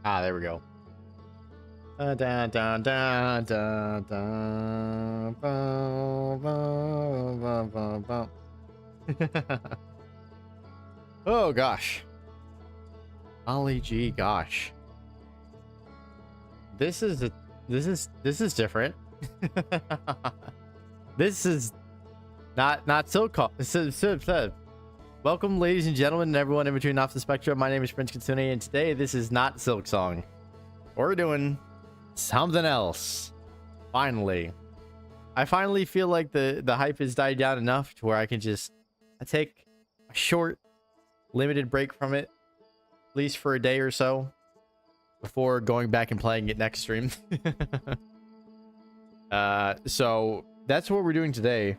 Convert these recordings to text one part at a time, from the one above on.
Ah, there we go. Da, da, da, da, da, ba, ba, ba, ba, ba. Oh gosh. Ollie G, gosh. This is different. This is not SILKSONG. Welcome, ladies and gentlemen, and everyone in between off the spectrum. My name is Prince Kitsune, and today this is not SILKSONG. We're doing something else. Finally. I finally feel like the hype has died down enough to where I can just take a short, limited break from it, at least for a day or so, before going back and playing it next stream. So that's what we're doing today.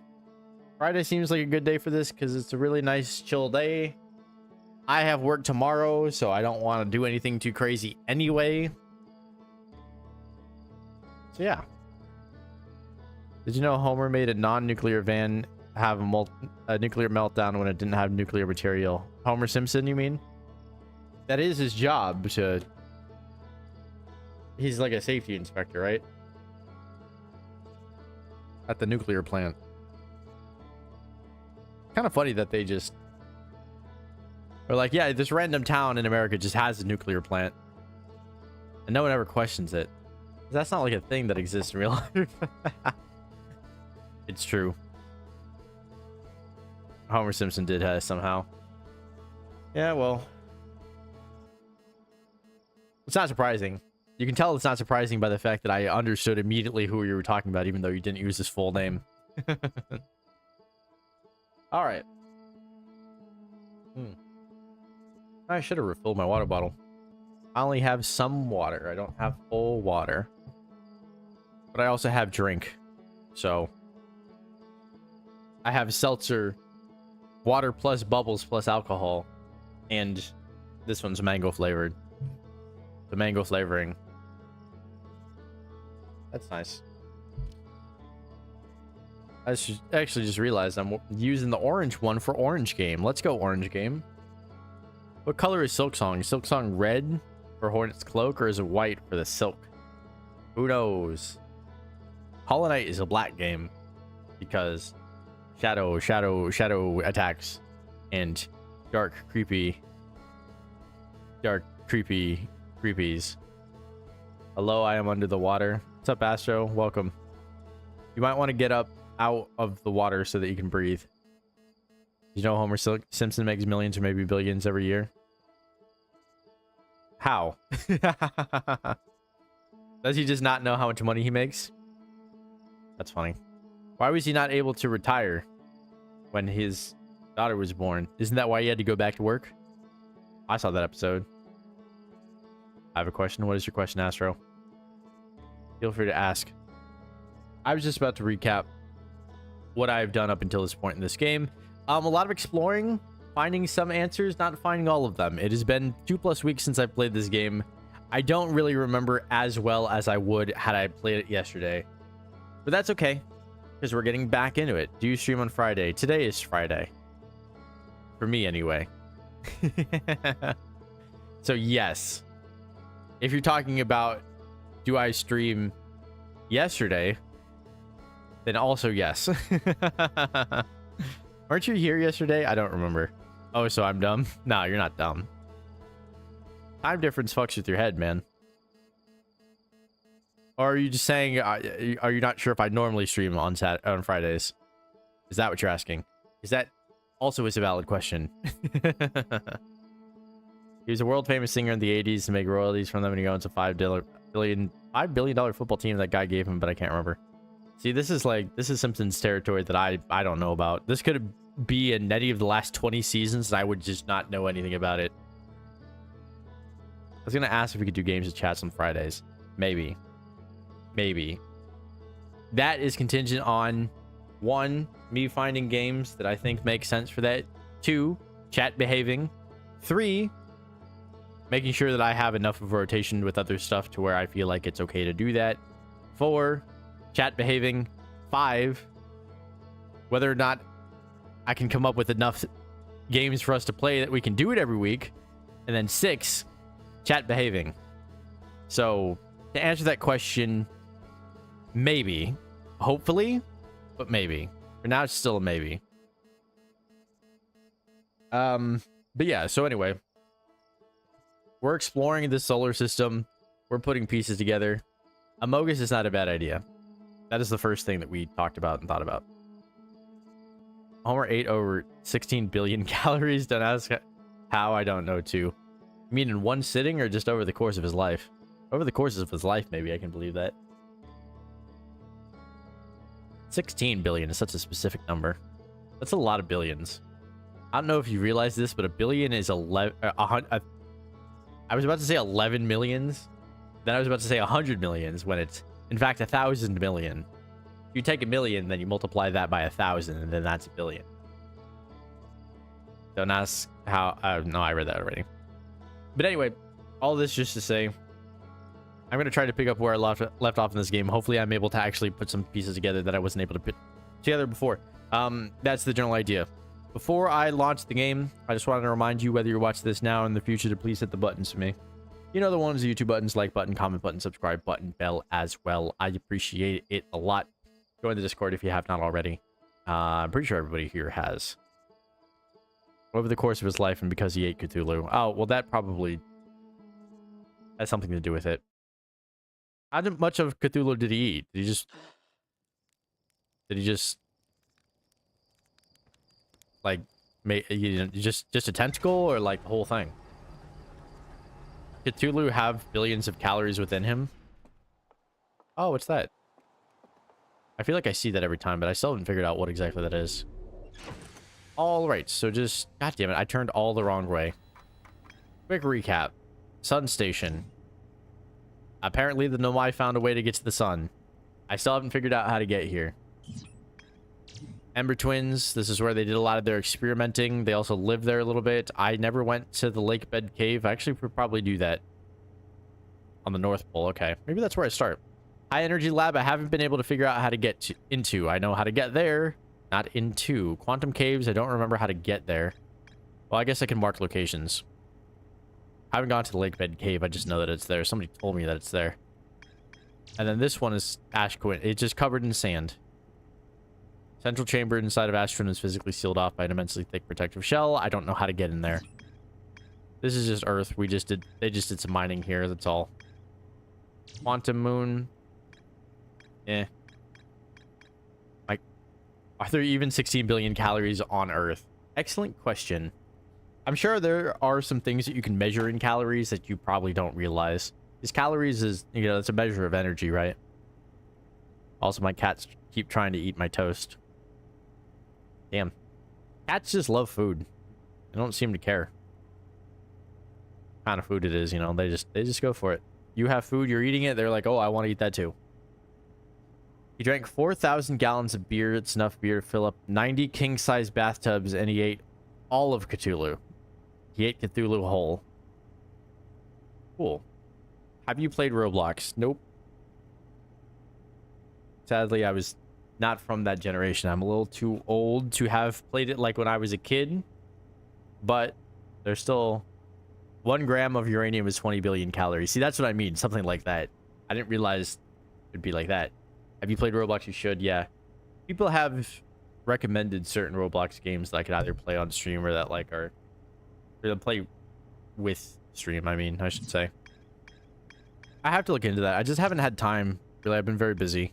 Friday seems like a good day for this because it's a really nice chill day. I have work tomorrow, so I don't want to do anything too crazy anyway. So yeah. Did you know Homer made a non-nuclear van have a nuclear meltdown when it didn't have nuclear material? Homer Simpson, you mean? That is his job to... He's like a safety inspector, right? At the nuclear plant. Kind of funny that they just are like, yeah, this random town in America just has a nuclear plant. And no one ever questions it. That's not like a thing that exists in real life. It's true. Homer Simpson did have somehow. Yeah, well. It's not surprising. You can tell it's not surprising by the fact that I understood immediately who you were talking about, even though you didn't use his full name. All right. I should have refilled my water bottle. I only have some water. I don't have full water. But I also have drink. So I have seltzer, water plus bubbles plus alcohol. And this one's mango flavored. The mango flavoring. That's nice. I actually just realized I'm using the orange one for orange game. Let's go orange game. What color is SILKSONG? Is SILKSONG red for Hornet's cloak, or is it white for the silk? Who knows? Hollow Knight is a black game because shadow attacks and dark creepies. Hello, I am under the water. What's up, Astro? Welcome. You might want to get up out of the water so that you can breathe. You know Homer Simpson makes millions or maybe billions every year? How? Does he just not know how much money he makes? That's funny. Why was he not able to retire when his daughter was born? Isn't that why he had to go back to work? I saw that episode. I have a question. What is your question, Astro? Feel free to ask. I was just about to recap what I've done up until this point in this game. A lot of exploring, finding some answers, not finding all of them. It has been 2+ weeks since I played this game. I don't really remember as well as I would had I played it yesterday. But that's okay, because we're getting back into it. Do you stream on Friday? Today is Friday. For me, anyway. So, yes. If you're talking about, do I stream yesterday? Then also yes. Aren't you here yesterday? I don't remember. Oh, so I'm dumb? No, you're not dumb. Time difference fucks with your head, man. Or are you just saying, are you not sure if I normally stream on Fridays? Is that what you're asking? Is that also is a valid question? He was a world famous singer in the 80s to make royalties from them, and he owns a $5 billion football team that guy gave him, but I can't remember. See, this is Simpsons territory that I don't know about. This could be in any of the last 20 seasons, and I would just not know anything about it. I was gonna ask if we could do games with chats on Fridays. Maybe. That is contingent on 1, me finding games that I think make sense for that. 2, chat behaving. 3, making sure that I have enough of a rotation with other stuff to where I feel like it's okay to do that. 4, chat behaving. 5, whether or not I can come up with enough games for us to play that we can do it every week. And then 6, chat behaving. So to answer that question, maybe, hopefully, but maybe. For now, it's still a maybe. But yeah, so anyway, we're exploring the solar system. We're putting pieces together. Amogus is not a bad idea. That is the first thing that we talked about and thought about. Homer ate over 16 billion calories. Don't ask how, I don't know too. You mean in one sitting or just over the course of his life? Over the course of his life, maybe. I can believe that. 16 billion is such a specific number. That's a lot of billions. I don't know if you realize this, but a billion is 11. I was about to say 11 millions. Then I was about to say 100 millions when it's, in fact, 1,000 million. If you take a million, then you multiply that by 1,000, and then that's a billion. Don't ask how. No, I read that already. But anyway, all this just to say, I'm going to try to pick up where I left off in this game. Hopefully, I'm able to actually put some pieces together that I wasn't able to put together before. That's the general idea. Before I launch the game, I just wanted to remind you, whether you're watching this now or in the future, to please hit the buttons for me. You know the ones, the YouTube buttons, like button, comment button, subscribe button, bell as well. I appreciate it a lot. Join the Discord if you have not already. I'm pretty sure everybody here has. Over the course of his life and because he ate Cthulhu. Oh, well, that probably has something to do with it. How much of Cthulhu did he eat? Did he just like make just a tentacle, or like the whole thing? Cthulhu have billions of calories within him? Oh, what's that? I feel like I see that every time, but I still haven't figured out what exactly that is. All right, so just... God damn it, I turned all the wrong way. Quick recap. Sun station. Apparently, the Nomai found a way to get to the sun. I still haven't figured out how to get here. Ember Twins. This is where they did a lot of their experimenting. They also lived there a little bit. I never went to the lake bed cave. I actually could probably do that. On the North Pole. Okay. Maybe that's where I start. High Energy Lab. I haven't been able to figure out how to get into. I know how to get there. Not into. Quantum Caves. I don't remember how to get there. Well, I guess I can mark locations. I haven't gone to the lake bed cave. I just know that it's there. Somebody told me that it's there. And then this one is Ash Quint. It's just covered in sand. Central chamber inside of Astron is physically sealed off by an immensely thick protective shell. I don't know how to get in there. This is just Earth. They just did some mining here. That's all. Quantum Moon. Eh. Like, are there even 16 billion calories on Earth? Excellent question. I'm sure there are some things that you can measure in calories that you probably don't realize. Because calories is, you know, it's a measure of energy, right? Also, my cats keep trying to eat my toast. Damn. Cats just love food. They don't seem to care what kind of food it is, you know. They just go for it. You have food, you're eating it, they're like, oh, I want to eat that too. He drank 4,000 gallons of beer. It's enough beer to fill up 90 king-size bathtubs, and he ate all of Cthulhu. He ate Cthulhu whole. Cool. Have you played Roblox? Nope. Sadly, I was not from that generation. I'm a little too old to have played it like when I was a kid. But there's still 1 gram of uranium is 20 billion calories. See, that's what I mean. Something like that. I didn't realize it'd be like that. Have you played Roblox? You should, yeah. People have recommended certain Roblox games that I could either play on stream or that like are... or play with stream, I mean, I should say. I have to look into that. I just haven't had time. Really, I've been very busy.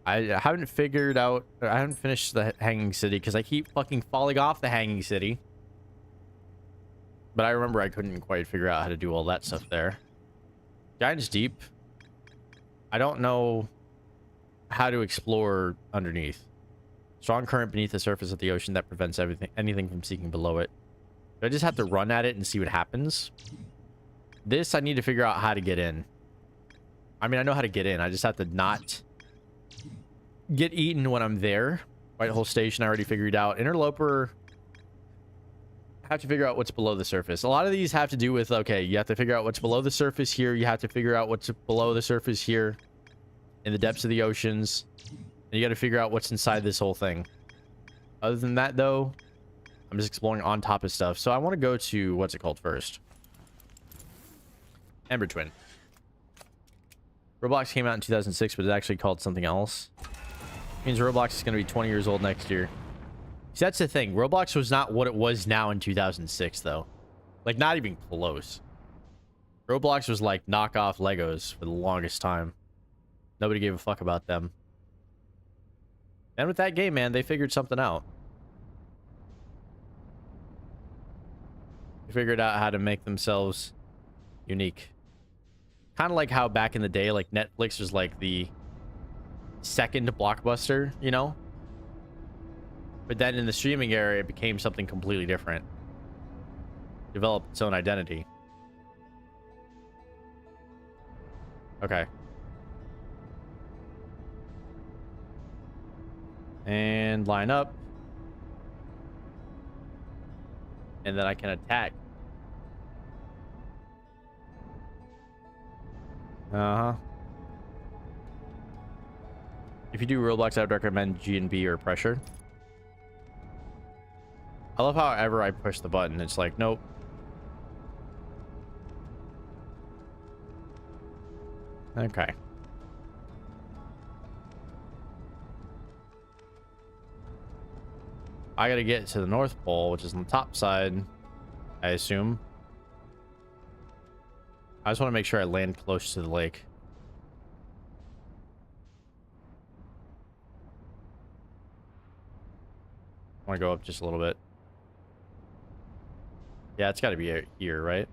I haven't figured out... I haven't finished the Hanging City because I keep fucking falling off the Hanging City. But I remember I couldn't quite figure out how to do all that stuff there. Giant's Deep. I don't know how to explore underneath. Strong current beneath the surface of the ocean that prevents anything from sinking below it. Do I just have to run at it and see what happens? This, I need to figure out how to get in. I mean, I know how to get in. I just have to not get eaten when I'm there. White Hole Station, I already figured out. Interloper, I have to figure out what's below the surface. A lot of these have to do with, okay, you have to figure out what's below the surface here. You have to figure out what's below the surface here in the depths of the oceans. And you got to figure out what's inside this whole thing. Other than that, though, I'm just exploring on top of stuff. So I want to go to, what's it called first? Ember Twin. Roblox came out in 2006, but it's actually called something else. Means Roblox is going to be 20 years old next year. See, that's the thing. Roblox was not what it was now in 2006, though. Like, not even close. Roblox was like knockoff Legos for the longest time. Nobody gave a fuck about them. And with that game, man, they figured something out. They figured out how to make themselves unique. Kind of like how back in the day, like Netflix was like the second blockbuster, you know? But then in the streaming era, it became something completely different. Developed its own identity. Okay. And line up. And then I can attack. Uh-huh. If you do Roblox, I would recommend G and B or pressure. I love however I push the button. It's like, nope. Okay. I gotta get to the North Pole, which is on the top side, I assume. I just want to make sure I land close to the lake. I want to go up just a little bit. Yeah, it's got to be here, right?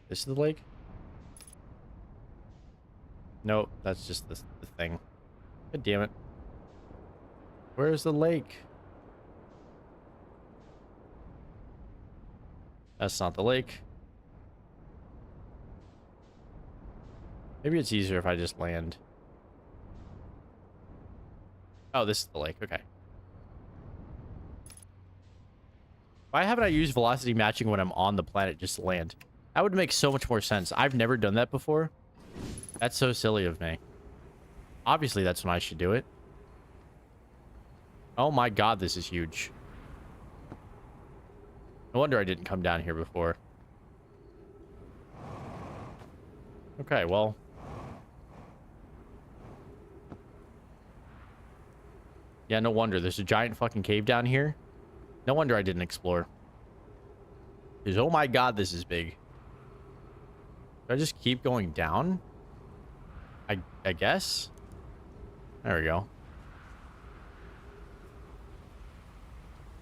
This is the lake? Nope, that's just the thing. God damn it. Where's the lake? That's not the lake. Maybe it's easier if I just land. Oh, this is the lake. Okay. Why haven't I used velocity matching when I'm on the planet just to land? That would make so much more sense. I've never done that before. That's so silly of me. Obviously, that's when I should do it. Oh my god, this is huge. No wonder I didn't come down here before. Okay, well. Yeah, no wonder. There's a giant fucking cave down here. No wonder I didn't explore. Because, oh my god, this is big. Do I just keep going down? I guess? There we go.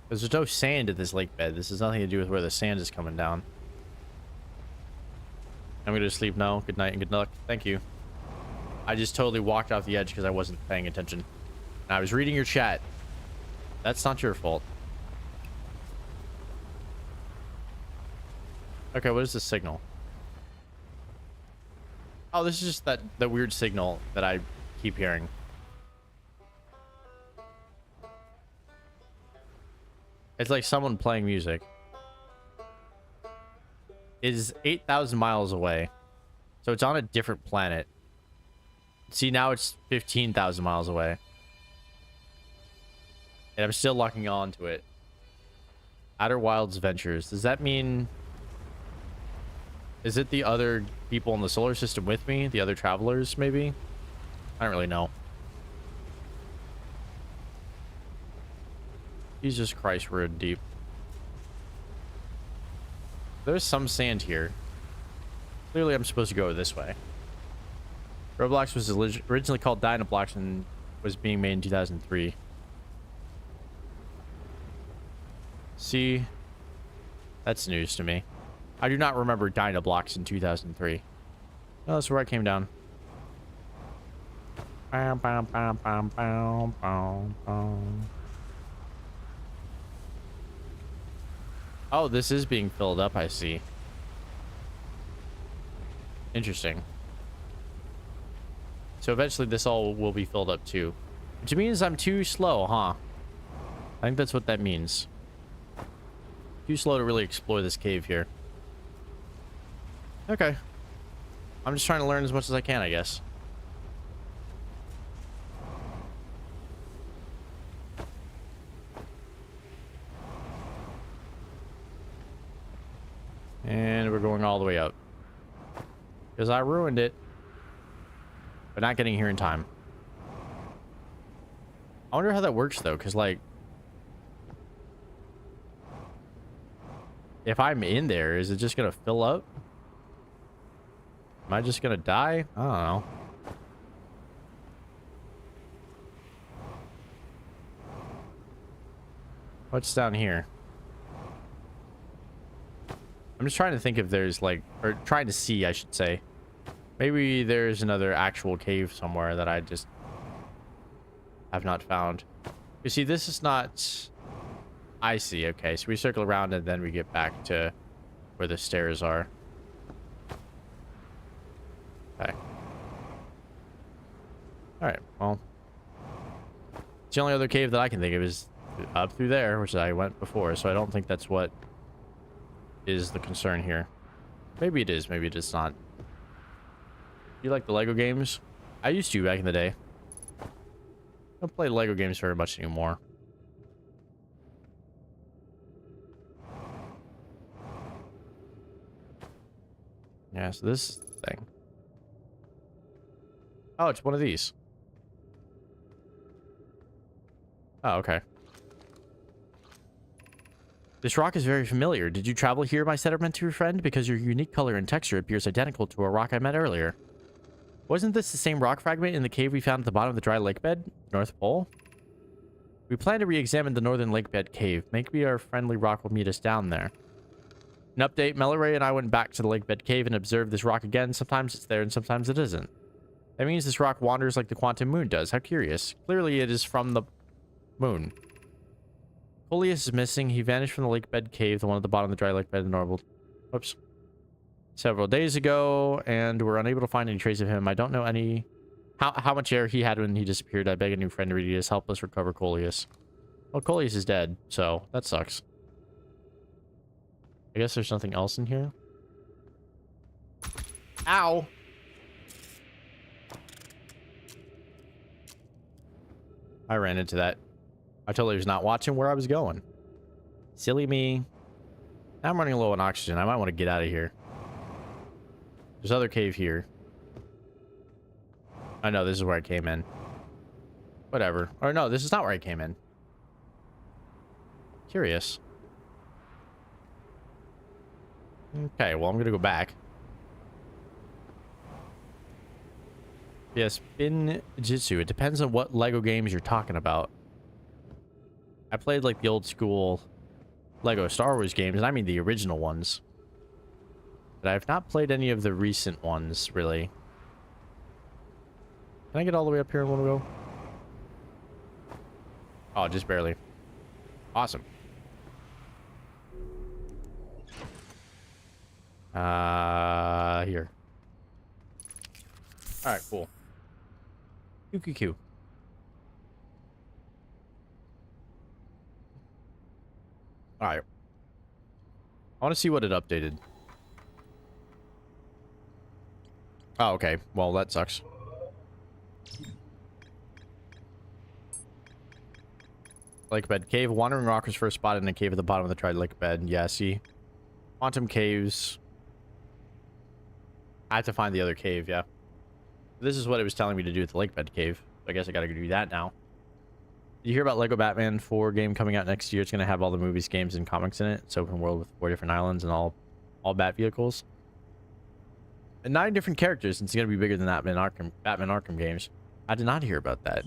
Because there's no sand at this lake bed. This has nothing to do with where the sand is coming down. I'm going to sleep now. Good night and good luck. Thank you. I just totally walked off the edge because I wasn't paying attention. And I was reading your chat. That's not your fault. Okay, what is this signal? Oh, this is just that weird signal that I keep hearing. It's like someone playing music. It is 8,000 miles away. So it's on a different planet. See, now it's 15,000 miles away. And I'm still locking on to it. Outer Wilds Ventures. Does that mean... Is it the other people in the solar system with me? The other travelers, maybe? I don't really know. Jesus Christ, we're in deep. There's some sand here. Clearly, I'm supposed to go this way. Roblox was originally called Dynablox and was being made in 2003. See? That's news to me. I do not remember Dynablox in 2003. Oh, that's where I came down. Oh, this is being filled up, I see. Interesting. So eventually this all will be filled up too. Which means I'm too slow, huh? I think that's what that means. Too slow to really explore this cave here. Okay. I'm just trying to learn as much as I can, I guess. And we're going all the way up. Because I ruined it. but not getting here in time. I wonder how that works though, because like if I'm in there, is it just gonna fill up? Am I just gonna die? I don't know. What's down here? I'm just trying to think if there's like, or trying to see, I should say. Maybe there's another actual cave somewhere that I just have not found. You see, this is not... I see. Okay, so we circle around and then we get back to where the stairs are. Okay. Alright, well. The only other cave that I can think of is up through there, which I went before, so I don't think that's what is the concern here. Maybe it is, maybe it is not. You like the Lego games? I used to back in the day. I don't play Lego games very much anymore. Yeah, so this thing. Oh, it's one of these. Oh, okay. This rock is very familiar. Did you travel here, my sedimentary friend? Because your unique color and texture appears identical to a rock I met earlier. Wasn't this the same rock fragment in the cave we found at the bottom of the dry lake bed? North Pole? We plan to re-examine the northern lake bed cave. Maybe our friendly rock will meet us down there. An update, Melloray and I went back to the lake bed cave and observed this rock again. Sometimes it's there and sometimes it isn't. That means this rock wanders like the quantum moon does. How curious. Clearly it is from the moon. Coleus is missing. He vanished from the lake bed cave, the one at the bottom of the dry lake bed in Norval. Whoops. Several days ago, and we're unable to find any trace of him. I don't know any... How much air he had when he disappeared. I beg a new friend to read us. Help us recover Coleus. Well, Coleus is dead, so that sucks. I guess there's nothing else in here. Ow! I ran into that. I totally was not watching where I was going. Silly me. Now I'm running low on oxygen. I might want to get out of here. There's other cave here. I know this is where I came in. Whatever. Or no, this is not where I came in. Curious. Okay, well, I'm gonna go back. Yes, Spin Jitsu. It depends on what Lego games you're talking about. I played like the old school Lego Star Wars games, and I mean the original ones. But I've not played any of the recent ones, really. Can I get all the way up here in one go? Oh, just barely. Awesome. Here. Alright, cool. QQQ. Alright. I want to see what it updated. Oh, okay. Well, that sucks. Lake bed cave. Wandering rock was first spotted in a cave at the bottom of the tried lake bed. Yeah, see. Quantum caves. I have to find the other cave, yeah. This is what it was telling me to do at the lake bed cave. I guess I gotta go do that now. Did you hear about Lego Batman 4 game coming out next year? It's gonna have all the movies, games, and comics in it. It's open world with 4 different islands and all Bat vehicles. And 9 different characters. It's gonna be bigger than Batman Arkham games. I did not hear about that.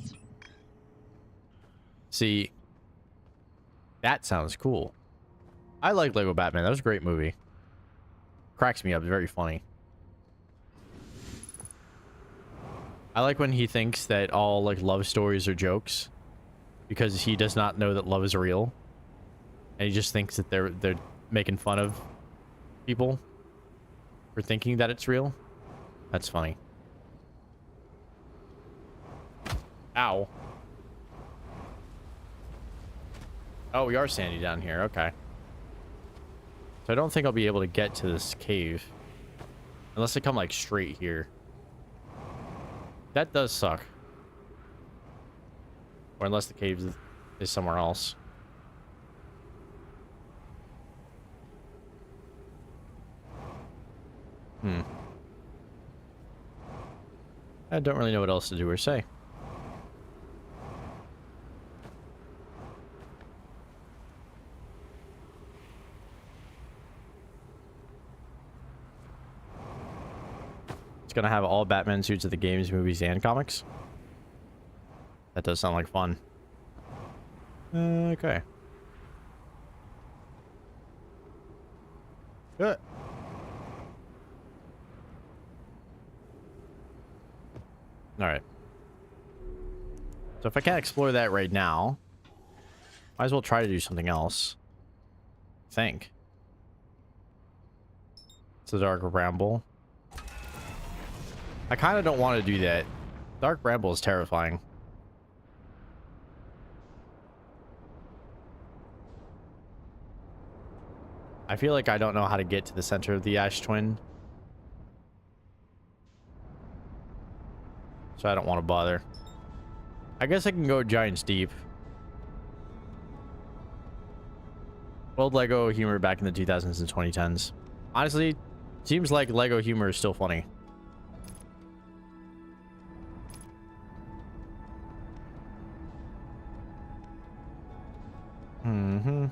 See, that sounds cool. I like Lego Batman. That was a great movie. Cracks me up. It's very funny. I like when he thinks that all like love stories are jokes because he does not know that love is real, and he just thinks that they're making fun of people for thinking that it's real. That's funny. Ow. Oh, we are sandy down here. Okay. So I don't think I'll be able to get to this cave unless I come like straight here. That does suck. Or unless the cave is somewhere else. I don't really know what else to do or say. It's gonna have all Batman suits of the games, movies, and comics. That does sound like fun. Okay. Good. All right. So if I can't explore that right now, might as well try to do something else. I think. It's a dark ramble. I kind of don't want to do that. Dark ramble is terrifying. I feel like I don't know how to get to the center of the Ash Twin. So I don't want to bother. I guess I can go Giants Deep. Old Lego humor back in the 2000s and 2010s. Honestly, seems like Lego humor is still funny. Mm-hmm.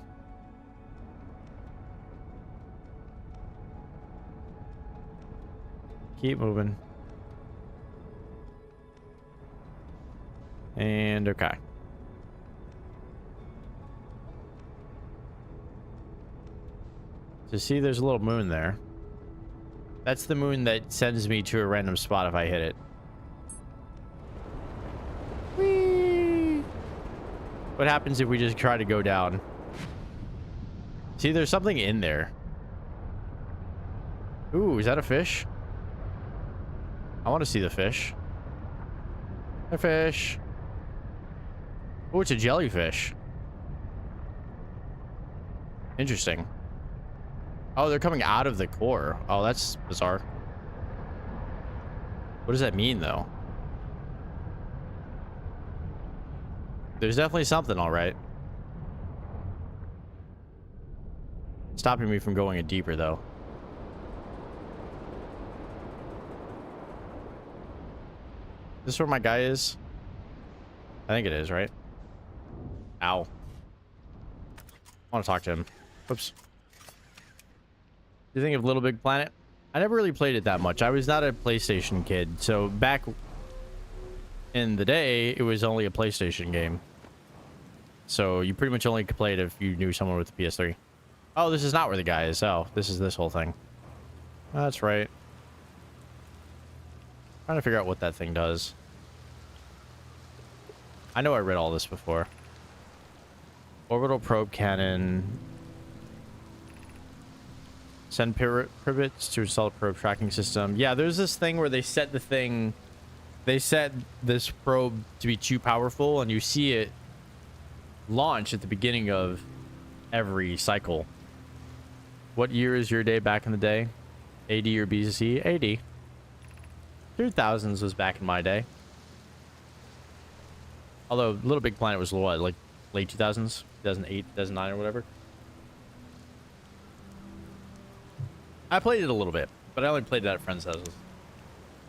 Keep moving. And okay. So see, there's a little moon there. That's the moon that sends me to a random spot if I hit it. Whee! What happens if we just try to go down? See, there's something in there. Ooh, is that a fish? I want to see the fish. A fish. Oh, it's a jellyfish. Interesting. Oh, they're coming out of the core. Oh, that's bizarre. What does that mean, though? There's definitely something, all right. Stopping me from going in deeper, though. Is this where my guy is? I think it is, right? Ow. I want to talk to him. Whoops. Do you think of Little Big Planet? I never really played it that much. I was not a PlayStation kid, so back in the day, it was only a PlayStation game. So you pretty much only could play it if you knew someone with a PS3. Oh, this is not where the guy is. Oh, this is this whole thing. That's right. Trying to figure out what that thing does. I know I read all this before. Orbital probe cannon. Send pivots to install a probe tracking system. Yeah, there's this thing where they set the thing. They set this probe to be too powerful, and you see it launch at the beginning of every cycle. What year is your day back in the day? AD or BC? AD. 2000s was back in my day. Although Little Big Planet was what, like late 2000s, 2008, 2009 or whatever. I played it a little bit, but I only played it at friends' houses,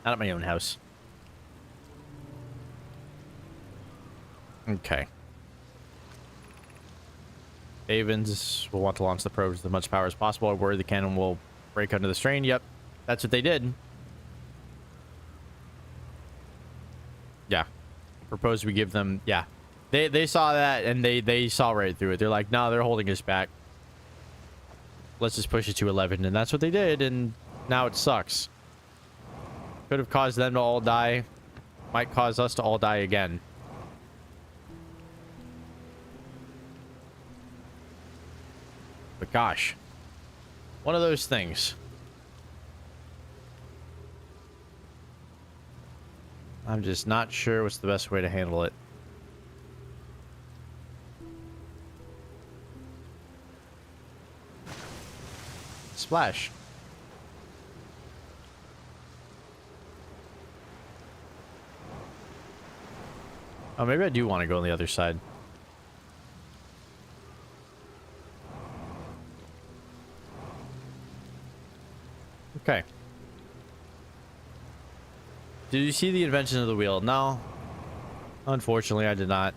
not at my own house. Okay. Avens will want to launch the probes with as much power as possible. I worry the cannon will break under the strain. Yep, that's what they did. Yeah. Propose we give them, yeah. They saw that and they saw right through it. They're like, no, they're holding us back. Let's just push it to 11. And that's what they did, and now it sucks. Could have caused them to all die. Might cause us to all die again. But gosh. One of those things. I'm just not sure what's the best way to handle it. Splash. Oh, maybe I do want to go on the other side. Okay. Did you see the invention of the wheel? No. Unfortunately, I did not.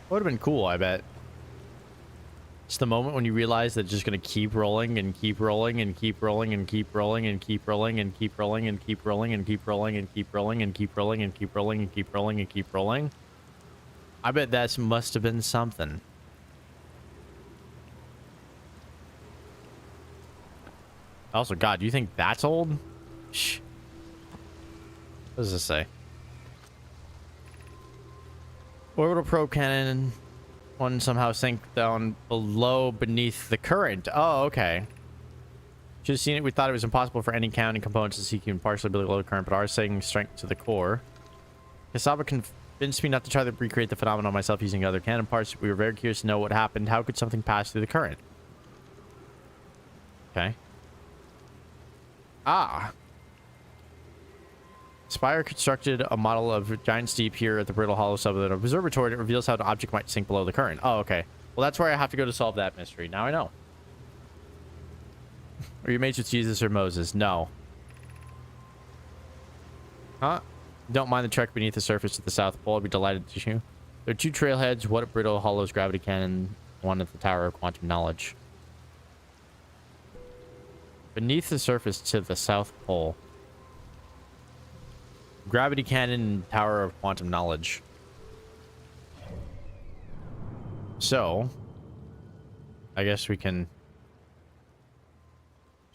Would have been cool, I bet. It's the moment when you realize that it's just going to keep rolling and keep rolling and keep rolling and keep rolling and keep rolling and keep rolling and keep rolling and keep rolling and keep rolling and keep rolling and keep rolling and keep rolling and keep rolling. I bet that must have been something. Also, God, do you think that's old? Shh. What does this say? Orbital probe cannon. One somehow sank down beneath the current. Oh, okay. Should have seen it. We thought it was impossible for any counting components to seek even partially below the current, but ours saying strength to the core. Kasaba convinced me not to try to recreate the phenomenon myself using other cannon parts. We were very curious to know what happened. How could something pass through the current? Okay. Ah. Spire constructed a model of giant steep here at the Brittle Hollow Suburban Observatory. It reveals how an object might sink below the current. Oh, okay. Well, that's where I have to go to solve that mystery. Now I know. Are you mates with Jesus or Moses? No. Huh? Don't mind the trek beneath the surface to the South Pole. I'd be delighted to show you. There are two trailheads. One at Brittle Hollow's gravity cannon. One at the Tower of Quantum Knowledge. Beneath the surface to the South Pole. Gravity cannon and Tower of Quantum Knowledge. So, I guess we can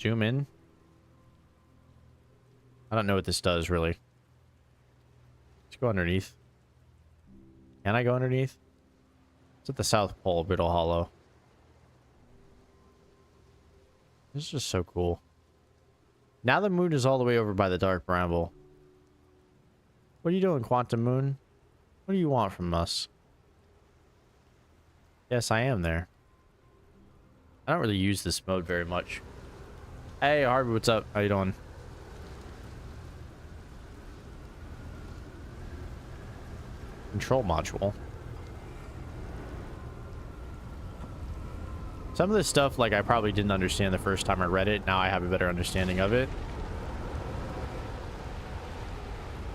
zoom in. I don't know what this does, really. Let's go underneath. Can I go underneath? It's at the South Pole, Brittle Hollow. This is just so cool. Now the moon is all the way over by the Dark Bramble. What are you doing, Quantum Moon? What do you want from us? Yes, I am there. I don't really use this mode very much. Hey, Harvey, what's up? How you doing? Control module. Some of this stuff, like, I probably didn't understand the first time I read it. Now I have a better understanding of it.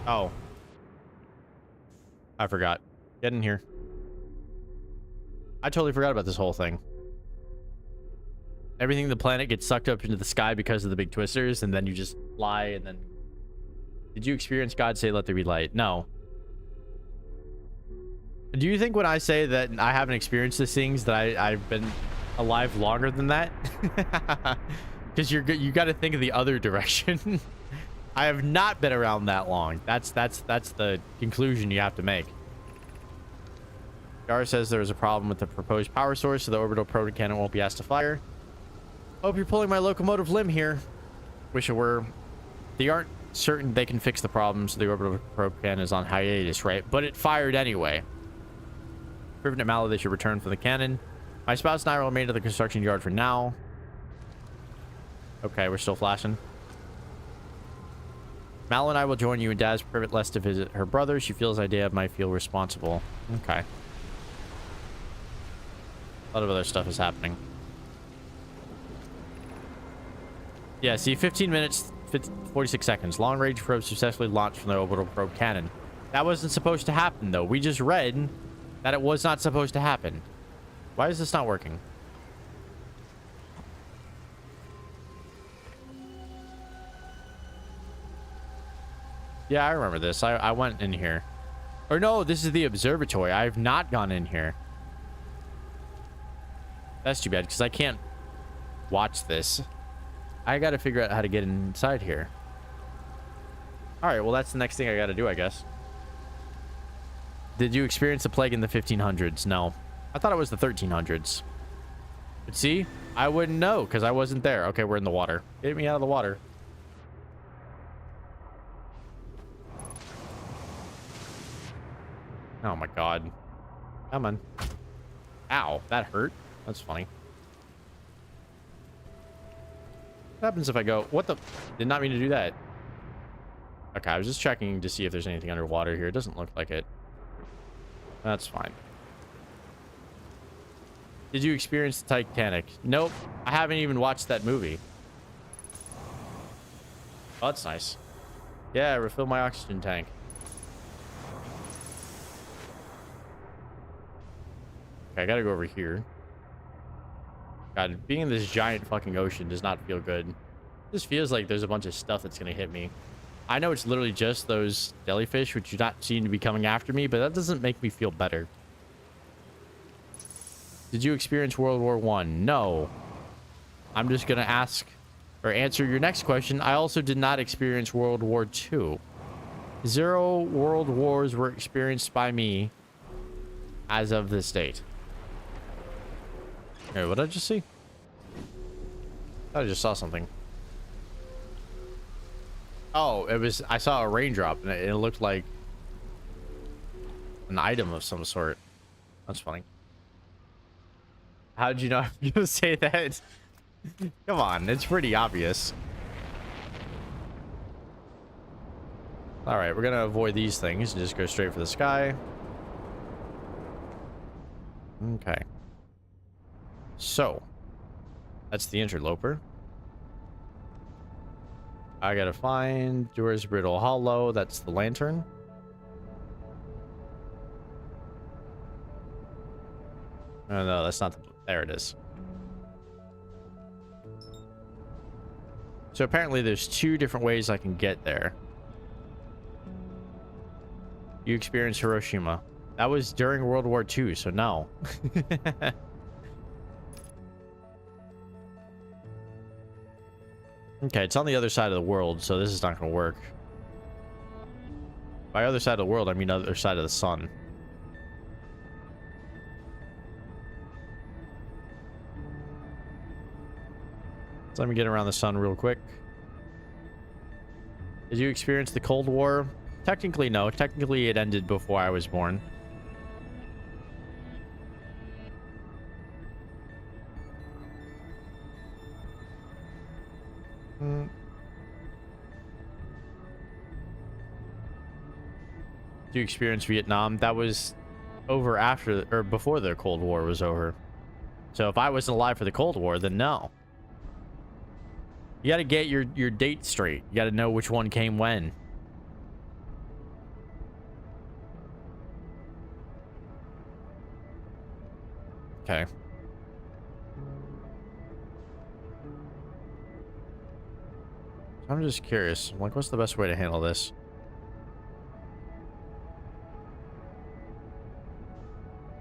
Oh. I forgot. Get in here. I totally forgot about this whole thing. Everything on the planet gets sucked up into the sky because of the big twisters, and then you just fly, and then... Did you experience God say, let there be light? No. Do you think when I say that I haven't experienced these things that I've been alive longer than that? Because you got to think of the other direction. I have not been around that long. That's the conclusion you have to make. Gar says there is a problem with the proposed power source, so the orbital probe cannon won't be asked to fire. Hope you're pulling my locomotive limb here. Wish it were. They aren't certain they can fix the problem, so the orbital probe cannon is on hiatus, right? But it fired anyway. Proven at Mallow, they should return from the cannon. My spouse and I will remain at the construction yard for now. Okay, we're still flashing. Mallow and I will join you in Dad's privet less to visit her brother. She feels idea might feel responsible. Okay. A lot of other stuff is happening. Yeah, see, 15 minutes, 46 seconds. Long-range probe successfully launched from the orbital probe cannon. That wasn't supposed to happen, though. We just read that it was not supposed to happen. Why is this not working? Yeah, I remember this. I went in here. Or no, this is the observatory. I have not gone in here. That's too bad, because I can't watch this. I got to figure out how to get inside here. All right, well, that's the next thing I got to do, I guess. Did you experience the plague in the 1500s? No. I thought it was the 1300s. But see, I wouldn't know, because I wasn't there. Okay, we're in the water. Get me out of the water. Oh my god. Come on. Ow, that hurt. That's funny. What happens if I go... What the... Did not mean to do that. Okay, I was just checking to see if there's anything underwater here. It doesn't look like it. That's fine. Did you experience the Titanic? Nope. I haven't even watched that movie. Oh, that's nice. Yeah, refill my oxygen tank. Okay, I gotta go over here. God, being in this giant fucking ocean does not feel good. This feels like there's a bunch of stuff that's gonna hit me. I know it's literally just those jellyfish, which do not seem to be coming after me, but that doesn't make me feel better. Did you experience World War I? No. I'm just gonna ask or answer your next question. I also did not experience World War II. 0 world wars were experienced by me as of this date. Hey, what did I just see? I just saw something. Oh, it was, I saw a raindrop and it looked like an item of some sort. That's funny. How did you know I was gonna say that? Come on, it's pretty obvious. All right, we're gonna avoid these things and just go straight for the sky. Okay. So, that's the interloper. I gotta find Doors Brittle Hollow. That's the lantern. Oh, no, that's not the... There it is. So apparently there's 2 different ways I can get there. You experienced Hiroshima. That was during World War II, so no. Okay, it's on the other side of the world, so this is not going to work. By other side of the world, I mean other side of the sun. So let me get around the sun real quick. Did you experience the Cold War? Technically, no. Technically, it ended before I was born. Did you experience Vietnam? That was over after or before the Cold War was over. So if I wasn't alive for the Cold War, then no. You got to get your date straight. You got to know which one came when. Okay. I'm just curious. Like, what's the best way to handle this?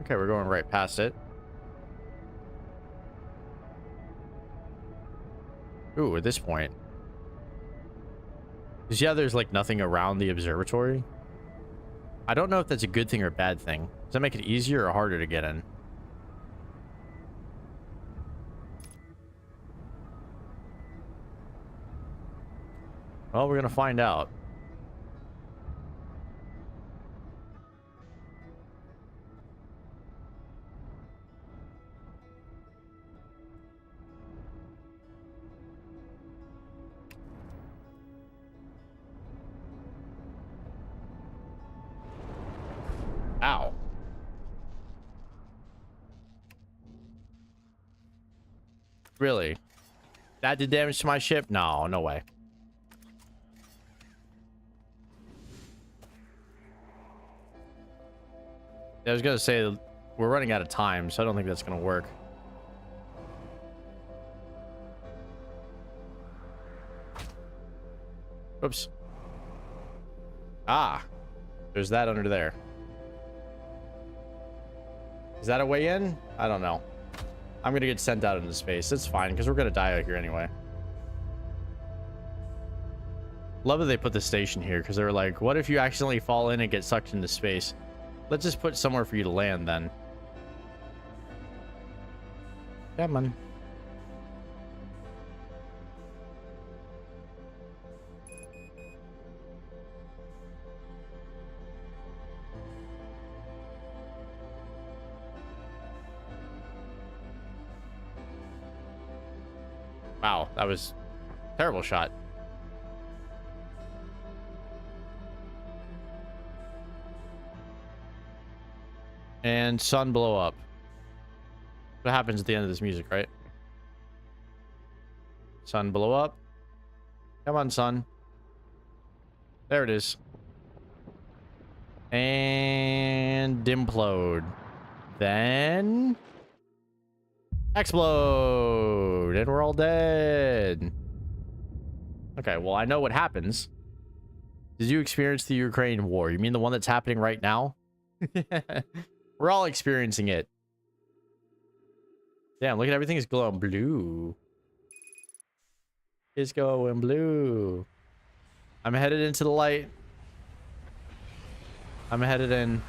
Okay, we're going right past it. Ooh, at this point. Because, yeah, there's, like, nothing around the observatory. I don't know if that's a good thing or a bad thing. Does that make it easier or harder to get in? Well, we're going to find out. Ow. Really? That did damage to my ship? No, no way. I was gonna say we're running out of time, so I don't think that's gonna work. Oops. Ah, there's that under there. Is that a way in? I don't know. I'm gonna get sent out into space. It's fine because we're gonna die out here anyway. Love that they put the station here because they were like, what if you accidentally fall in and get sucked into space? Let's just put somewhere for you to land then. Come on. Wow, that was a terrible shot. And sun blow up. What happens at the end of this music, right? Sun blow up. Come on, sun. There it is. And implode. Then explode. And we're all dead. Okay, well, I know what happens. Did you experience the Ukraine war? You mean the one that's happening right now? We're all experiencing it. Damn, look at everything is glowing blue. It's going blue. I'm headed into the light. I'm headed in.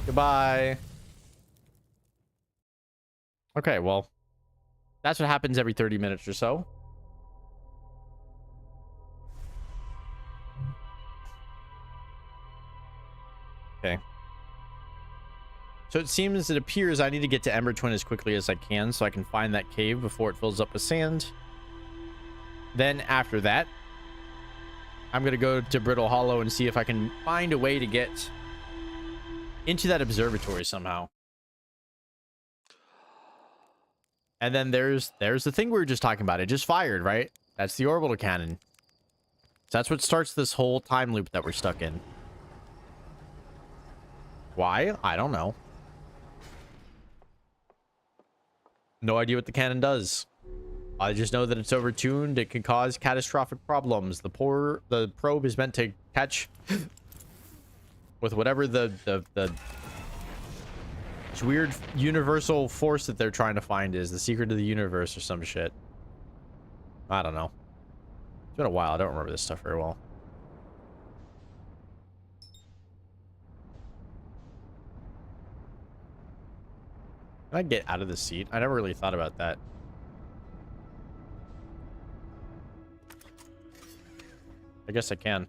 Goodbye. Okay, well, that's what happens every 30 minutes or so. Okay. So it appears I need to get to Ember Twin as quickly as I can so I can find that cave before it fills up with sand. Then after that, I'm going to go to Brittle Hollow and see if I can find a way to get into that observatory somehow. And then there's the thing we were just talking about. It just fired, right? That's the orbital cannon. So that's what starts this whole time loop that we're stuck in. Why? I don't know. No idea what the cannon does. I just know that it's overtuned. It can cause catastrophic problems. The probe is meant to catch with whatever the weird universal force that they're trying to find is. The secret of the universe or some shit. I don't know. It's been a while. I don't remember this stuff very well. Can I get out of the seat? I never really thought about that. I guess I can.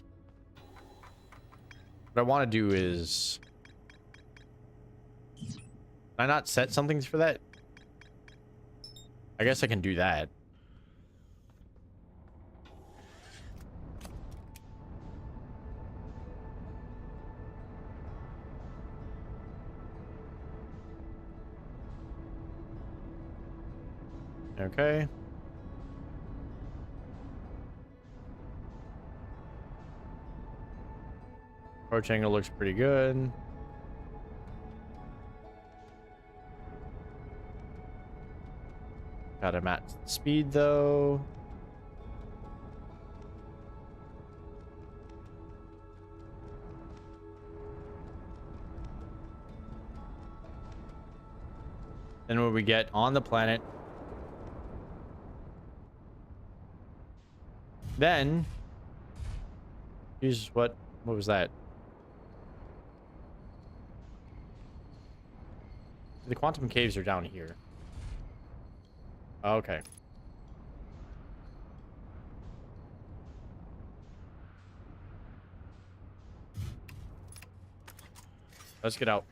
What I want to do is... Can I not set something for that? I guess I can do that. Okay. Approach angle looks pretty good. Got him at speed though. Then when we get on the planet, then Jesus, what was that? The quantum caves are down here. Okay. Let's get out.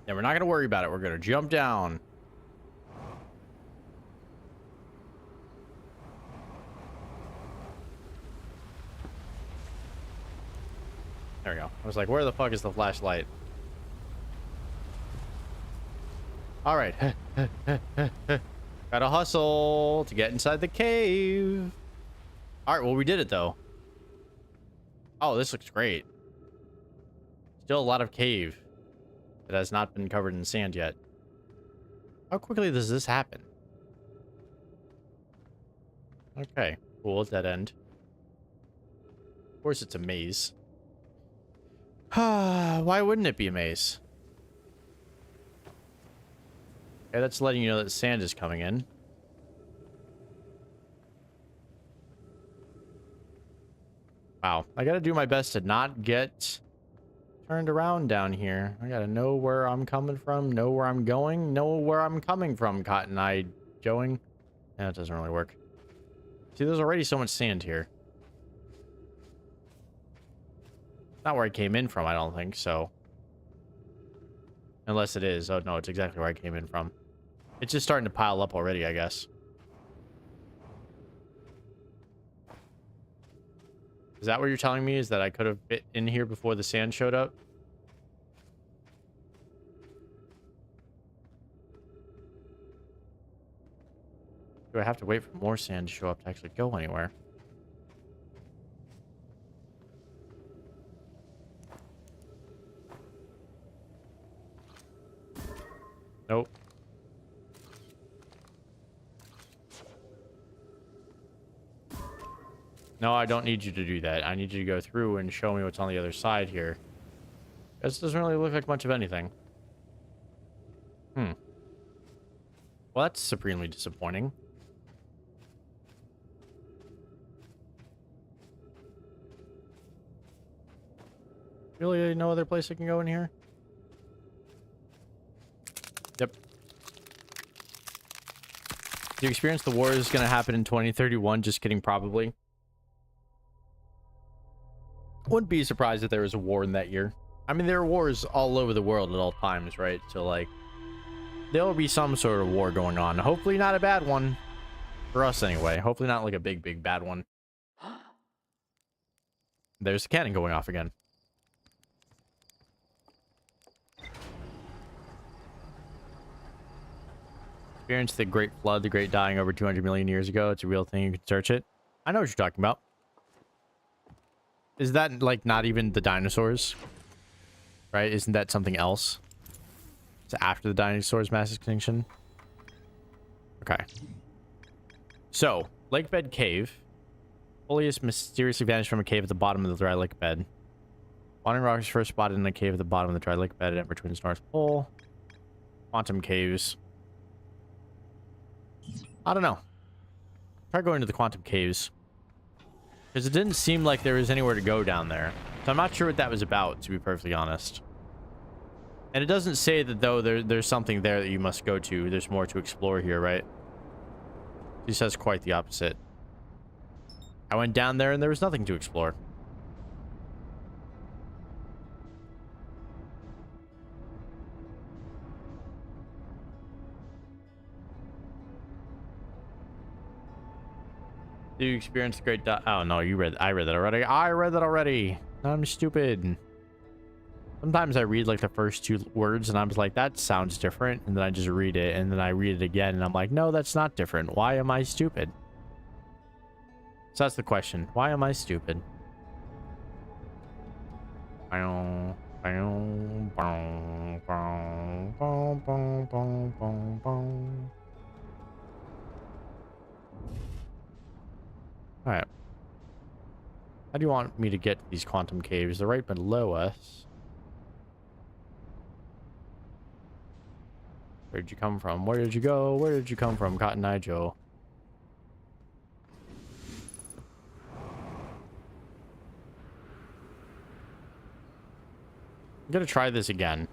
Yeah, we're not going to worry about it. We're going to jump down. There we go. I was like, where the fuck is the flashlight? All right. Gotta hustle to get inside the cave. All right, well, we did it, though. Oh, this looks great. Still a lot of cave that has not been covered in sand yet. How quickly does this happen? Okay, cool. Dead end. Of course, it's a maze. Why wouldn't it be a maze? Okay, that's letting you know that sand is coming in. Wow, I gotta do my best to not get turned around down here. I gotta know where I'm coming from, know where I'm going, know where I'm coming from, Cotton-Eye Joeing. Yeah, it doesn't really work. See, there's already so much sand here. Not where I came in from, I don't think, so. Unless it is. Oh, no, it's exactly where I came in from. It's just starting to pile up already, I guess. Is that what you're telling me? Is that I could have bit in here before the sand showed up? Do Do I have to wait for more sand to show up to actually go anywhere? Nope. No, I don't need you to do that. I need you to go through and show me what's on the other side here. This doesn't really look like much of anything. Well, that's supremely disappointing. Really no other place I can go in here? Yep. Do you experience the war is going to happen in 2031? Just kidding, probably. Wouldn't be surprised if there was a war in that year. I mean, there are wars all over the world at all times, right? So, like, there will be some sort of war going on. Hopefully not a bad one. For us, anyway. Hopefully not, like, a big, big bad one. There's the cannon going off again. Experienced the Great Flood, the Great Dying over 200 million years ago. It's a real thing. You can search it. I know what you're talking about. Is that, like, not even the dinosaurs? Right? Isn't that something else? It's after the dinosaurs' mass extinction? Okay. So, lake bed cave. Folius mysteriously vanished from a cave at the bottom of the dry lake bed. Wandering rocks first spotted in a cave at the bottom of the dry lake bed at Twin's North Pole. Quantum caves. I don't know. Try going to the quantum caves. Because it didn't seem like there was anywhere to go down there. So I'm not sure what that was about, to be perfectly honest. And it doesn't say that, though, there's something there that you must go to. There's more to explore here, right? He says quite the opposite. I went down there and there was nothing to explore. Do you experience the great oh no, I read that already. I read that already. I'm stupid. Sometimes I read like the first two words and I'm like, that sounds different, and then I just read it, and then I read it again and I'm like, no, that's not different. Why am I stupid? So that's the question. Why am I stupid? Alright. How do you want me to get to these quantum caves? They're right below us. Where'd you come from? Where did you go? Where did you come from, Cotton Eye Joe? I'm gonna try this again.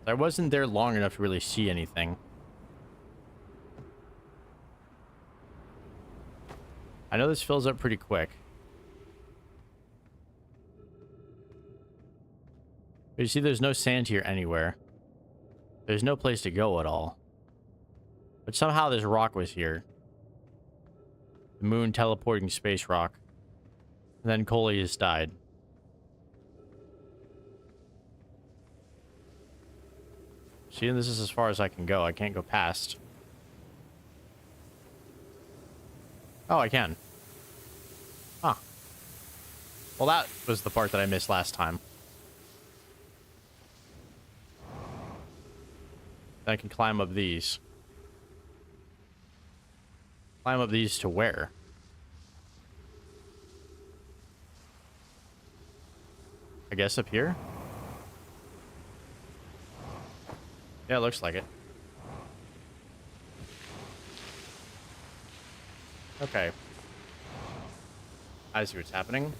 I wasn't there long enough to really see anything. I know this fills up pretty quick. But you see, there's no sand here anywhere. There's no place to go at all. But somehow this rock was here. The moon teleporting space rock. And then Coleus died. See, this is as far as I can go. I can't go past. Oh, I can. Huh. Well, that was the part that I missed last time. Then I can climb up these. Climb up these to where? I guess up here? Yeah, it looks like it. Okay. I see what's happening.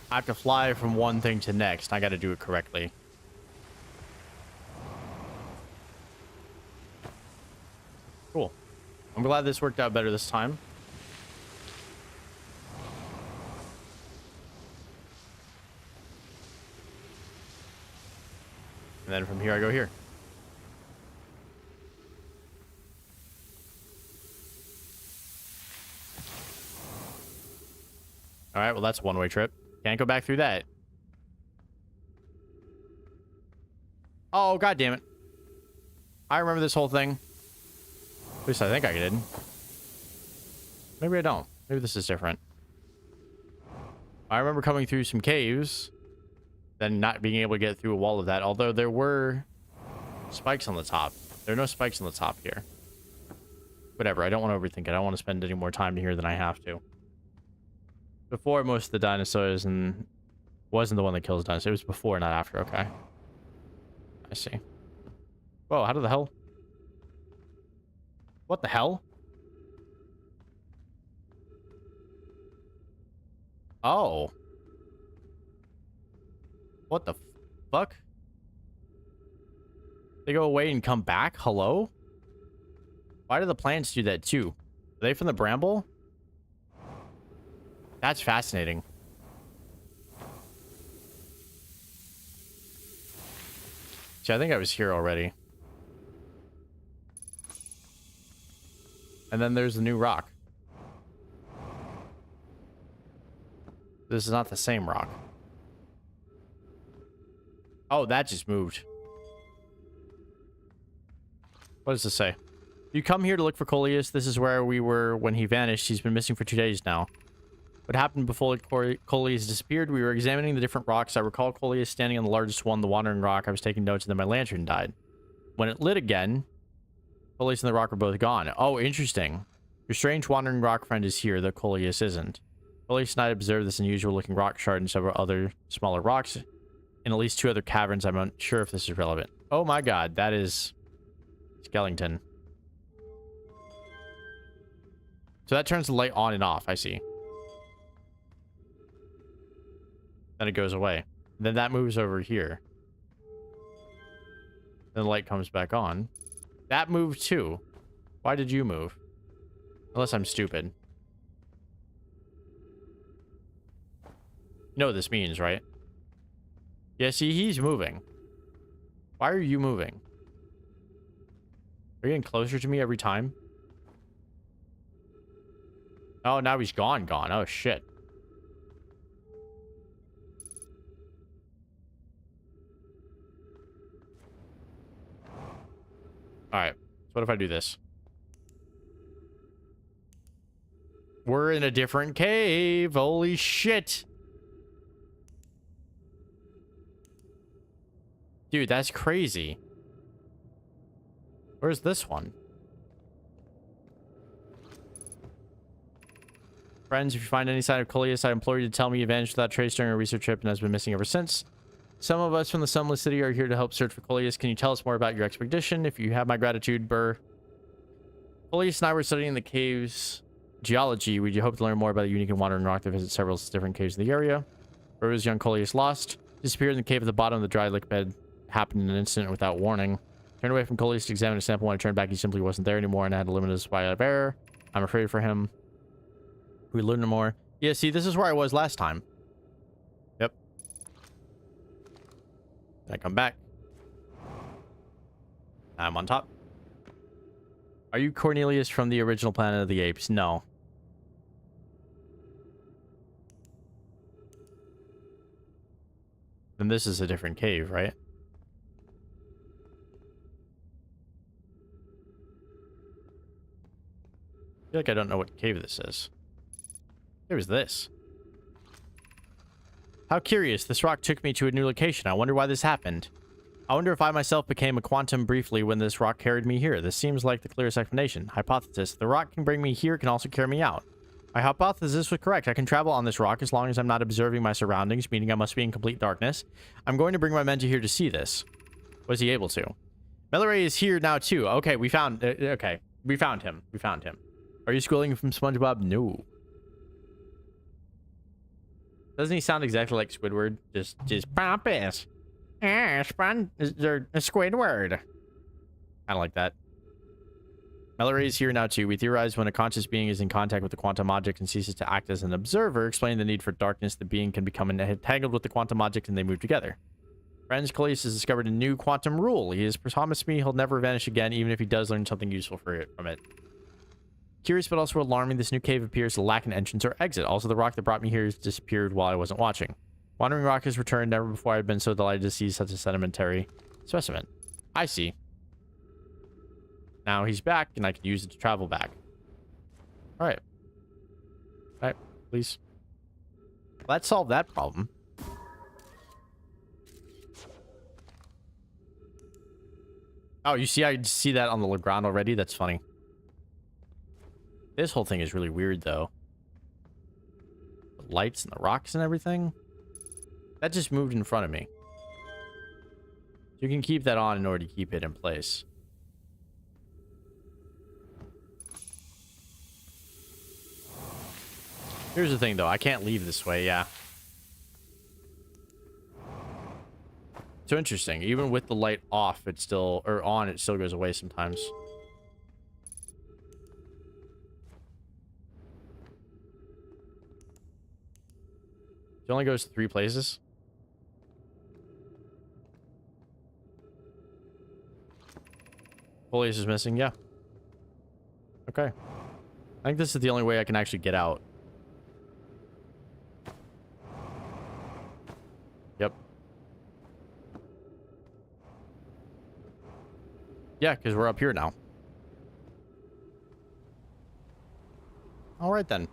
I have to fly from one thing to next. I gotta do it correctly. Cool. I'm glad this worked out better this time. And then from here I go here. All right, well, that's a one-way trip. Can't go back through that. Oh, god damn it. I remember this whole thing. At least I think I did. Maybe I don't. Maybe this is different. I remember coming through some caves, then not being able to get through a wall of that, although there were spikes on the top. There are no spikes on the top here. Whatever, I don't want to overthink it. I don't want to spend any more time here than I have to. Before most of the dinosaurs, and wasn't the one that kills dinosaurs. It was before, not after. Okay. I see. Whoa, how the hell? What the hell? Oh. What the fuck? They go away and come back? Hello? Why do the plants do that too? Are they from the bramble? That's fascinating. See, I think I was here already. And then there's the new rock. This is not the same rock. Oh, that just moved. What does this say? You come here to look for Coleus. This is where we were when he vanished. He's been missing for 2 days now. What happened before Coleus disappeared? We were examining the different rocks. I recall Coleus standing on the largest one, the wandering rock. I was taking notes, and then my lantern died. When it lit again, Coleus and the rock were both gone. Oh, interesting. Your strange wandering rock friend is here, though Coleus isn't. Coleus and I observed this unusual-looking rock shard and several other smaller rocks in at least 2 other caverns. I'm unsure if this is relevant. Oh my god, that is skeleton. So that turns the light on and off, I see. Then it goes away. Then that moves over here. Then the light comes back on. That moved too. Why did you move? Unless I'm stupid. You know what this means, right? Yeah, see, he's moving. Why are you moving? Are you getting closer to me every time? Oh, now he's gone. Oh, shit. Alright. So what if I do this? We're in a different cave. Holy shit. Dude, that's crazy. Where's this one? Friends, if you find any sign of Coleus, I implore you to tell me he vanished without trace during a research trip and has been missing ever since. Some of us from the Sunless City are here to help search for Coleus. Can you tell us more about your expedition? If you have my gratitude, Burr. Coleus and I were studying the cave's geology. We hope to learn more about the unique and wandering rock that visits several different caves in the area. Where was young Coleus lost? Disappeared in the cave at the bottom of the dry lake bed. Happened in an instant without warning. Turned away from Coleus to examine a sample. When I turned back, he simply wasn't there anymore, and I had to limit his supply of error. I'm afraid for him. We learn more. Yeah, see, this is where I was last time. Yep. I come back. I'm on top. Are you Cornelius from the original Planet of the Apes? No. Then this is a different cave, right? I feel like I don't know what cave this is. Where is this? How curious. This rock took me to a new location. I wonder why this happened. I wonder if I myself became a quantum briefly when this rock carried me here. This seems like the clearest explanation. Hypothesis. The rock can bring me here, can also carry me out. My hypothesis was correct. I can travel on this rock as long as I'm not observing my surroundings, meaning I must be in complete darkness. I'm going to bring my men to here to see this. Was he able to? Melloray is here now too. Okay, we found... okay, we found him. We found him. Are you schooling from SpongeBob? No. Doesn't he sound exactly like Squidward? Just Pompous. Squidward. Kind of like that. Melloray is here now too. We theorize when a conscious being is in contact with the quantum object and ceases to act as an observer, explaining the need for darkness, the being can become entangled with the quantum object and they move together. Friends, Coleus has discovered a new quantum rule. He has promised me he'll never vanish again, even if he does learn something useful from it. Curious but also alarming, this new cave appears to lack an entrance or exit. Also, the rock that brought me here has disappeared while I wasn't watching. Wandering rock has returned. Never before I had been so delighted to see such a sedimentary specimen. I see. Now he's back, and I can use it to travel back. All right. All right, please. Let's solve that problem. Oh, you see, I see that on the ground already? That's funny. This whole thing is really weird, though. The lights and the rocks and everything. That just moved in front of me. You can keep that on in order to keep it in place. Here's the thing, though. I can't leave this way, yeah. So interesting. Even with the light off, it still... Or on, it still goes away sometimes. It only goes 3 places. Folius is missing, yeah. Okay. I think this is the only way I can actually get out. Yep. Yeah, because we're up here now. All right, then.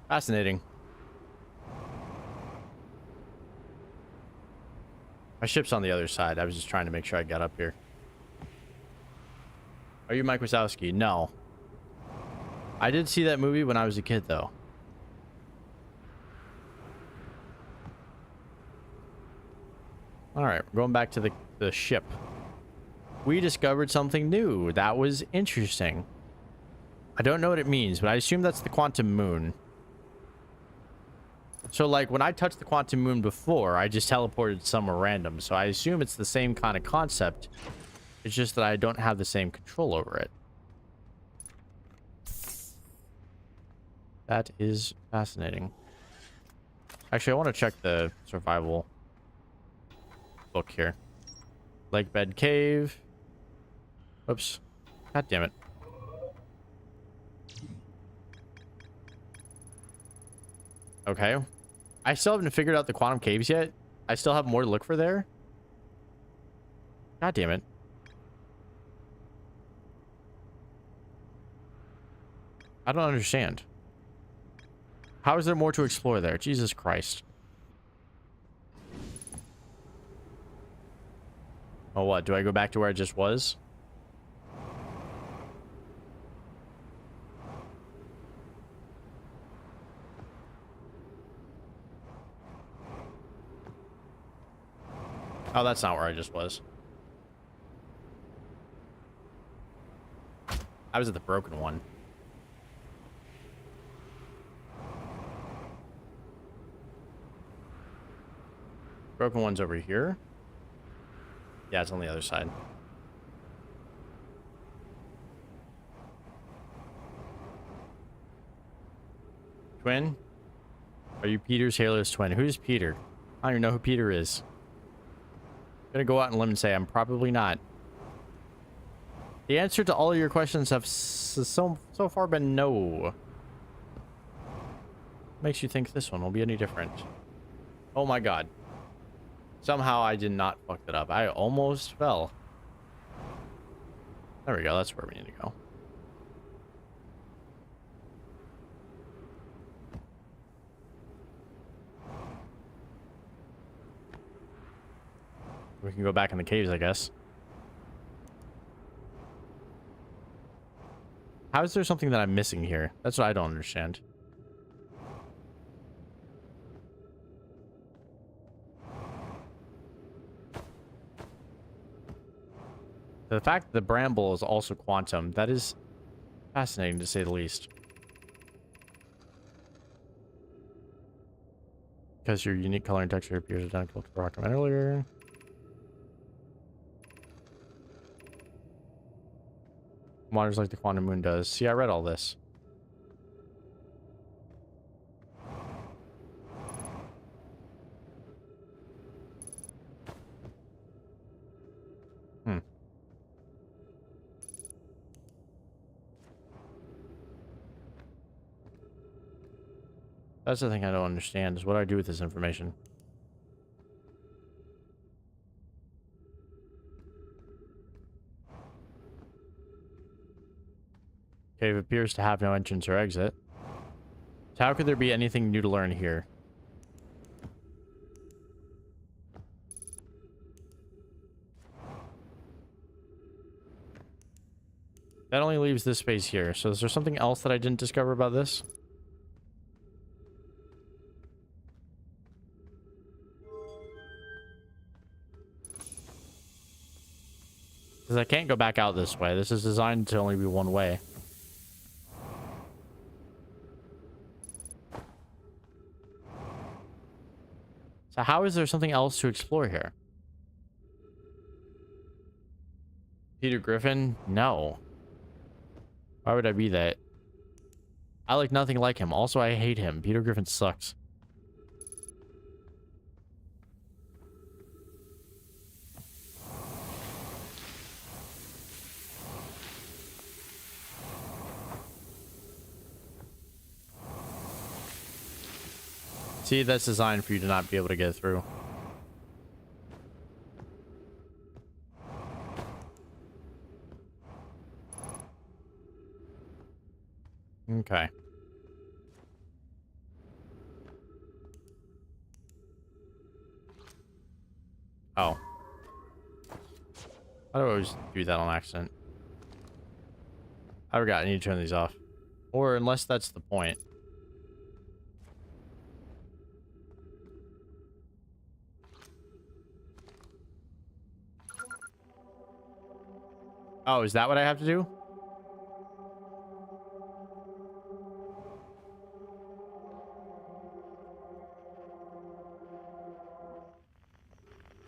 Fascinating. My ship's on the other side. I was just trying to make sure I got up here. Are you Mike Wazowski? No. I did see that movie when I was a kid, though. All right, we're going back to the ship. We discovered something new. That was interesting. I don't know what it means, but I assume that's the quantum moon. So, like, when I touched the quantum moon before, I just teleported somewhere random. So I assume it's the same kind of concept. It's just that I don't have the same control over it. That is fascinating. Actually, I want to check the survival book here. Lake bed cave. Oops. God damn it. Okay. I still haven't figured out the quantum caves yet. I still have more to look for there. God damn it. I don't understand. How is there more to explore there? Jesus Christ. Oh, what? Do I go back to where I just was? Oh, that's not where I just was. I was at the broken one. Broken one's over here. Yeah, it's on the other side. Twin? Are you Peter's hairless twin? Who's Peter? I don't even know who Peter is. I'm gonna go out on a limb and say I'm probably not. The answer to all of your questions have so far been no. Makes you think this one will be any different. Oh my god. Somehow I did not fuck that up. I almost fell. There we go. That's where we need to go. We can go back in the caves, I guess. How is there something that I'm missing here? That's what I don't understand. The fact that the bramble is also quantum, that is fascinating to say the least. Because your unique color and texture appears identical to the rock I met earlier. Waters like the quantum moon does. See, I read all this. That's the thing I don't understand, is what do I do with this information? Cave appears to have no entrance or exit. So how could there be anything new to learn here? That only leaves this space here. So is there something else that I didn't discover about this? Because I can't go back out this way. This is designed to only be one way. So how is there something else to explore here? Peter Griffin? No. Why would I be that? I like nothing like him. Also, I hate him. Peter Griffin sucks. See, that's designed for you to not be able to get through. Okay. Oh. Why do I always do that on accident? I forgot. I need to turn these off. Or unless that's the point. Oh, is that what I have to do?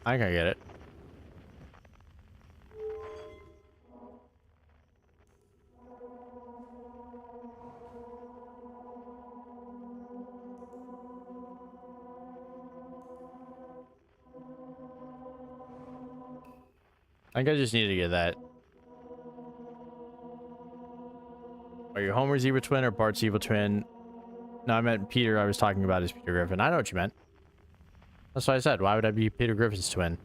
I think I get it. I think I just need to get that. Are you Homer's evil twin or Bart's evil twin? No, I meant Peter. I was talking about is Peter Griffin. I know what you meant. That's what I said. Why would I be Peter Griffin's twin?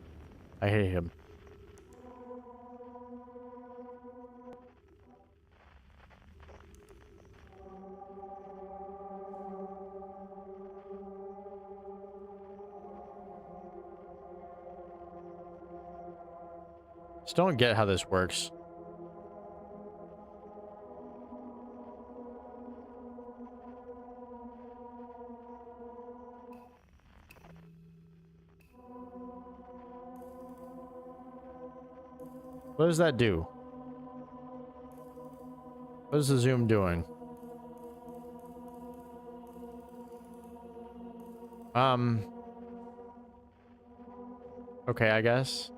I hate him. Just don't get how this works. What does that do? What is the zoom doing? Okay, I guess.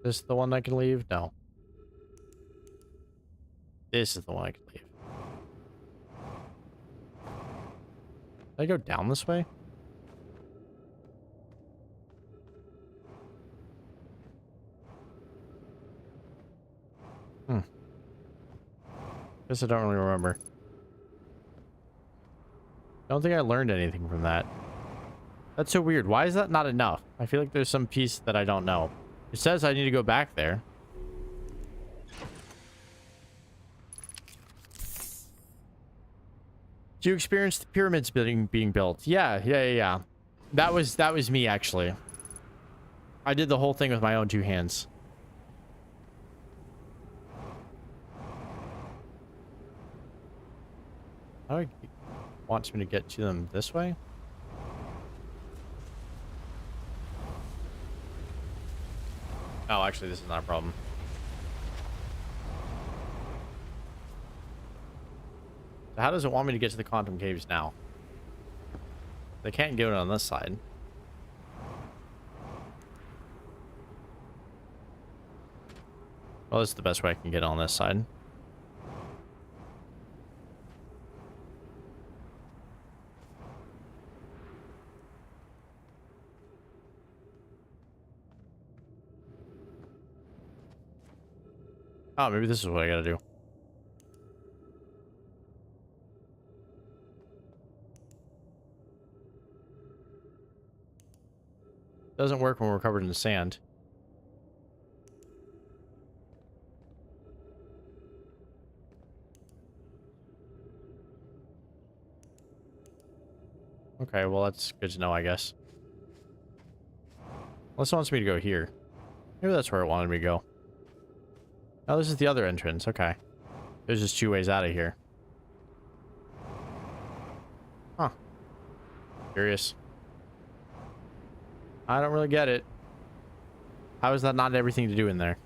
This is the one I can leave? No. This is the one I can leave. Did I go down this way? Guess I don't really remember. I don't think I learned anything from that. That's so weird. Why is that not enough? I feel like there's some piece that I don't know. It says I need to go back there. Do you experience the pyramids being built? Yeah. That was me, actually. I did the whole thing with my own two hands. How do I want me to get to them this way? Oh, actually, this is not a problem. So how does it want me to get to the quantum caves now? They can't get it on this side. Well, this is the best way I can get on this side. Oh, maybe this is what I gotta do. Doesn't work when we're covered in sand. Okay, well, that's good to know, I guess. Unless it wants me to go here. Maybe that's where it wanted me to go. Oh, this is the other entrance. Okay. There's just 2 ways out of here. Huh. Curious. I don't really get it. How is that not everything to do in there?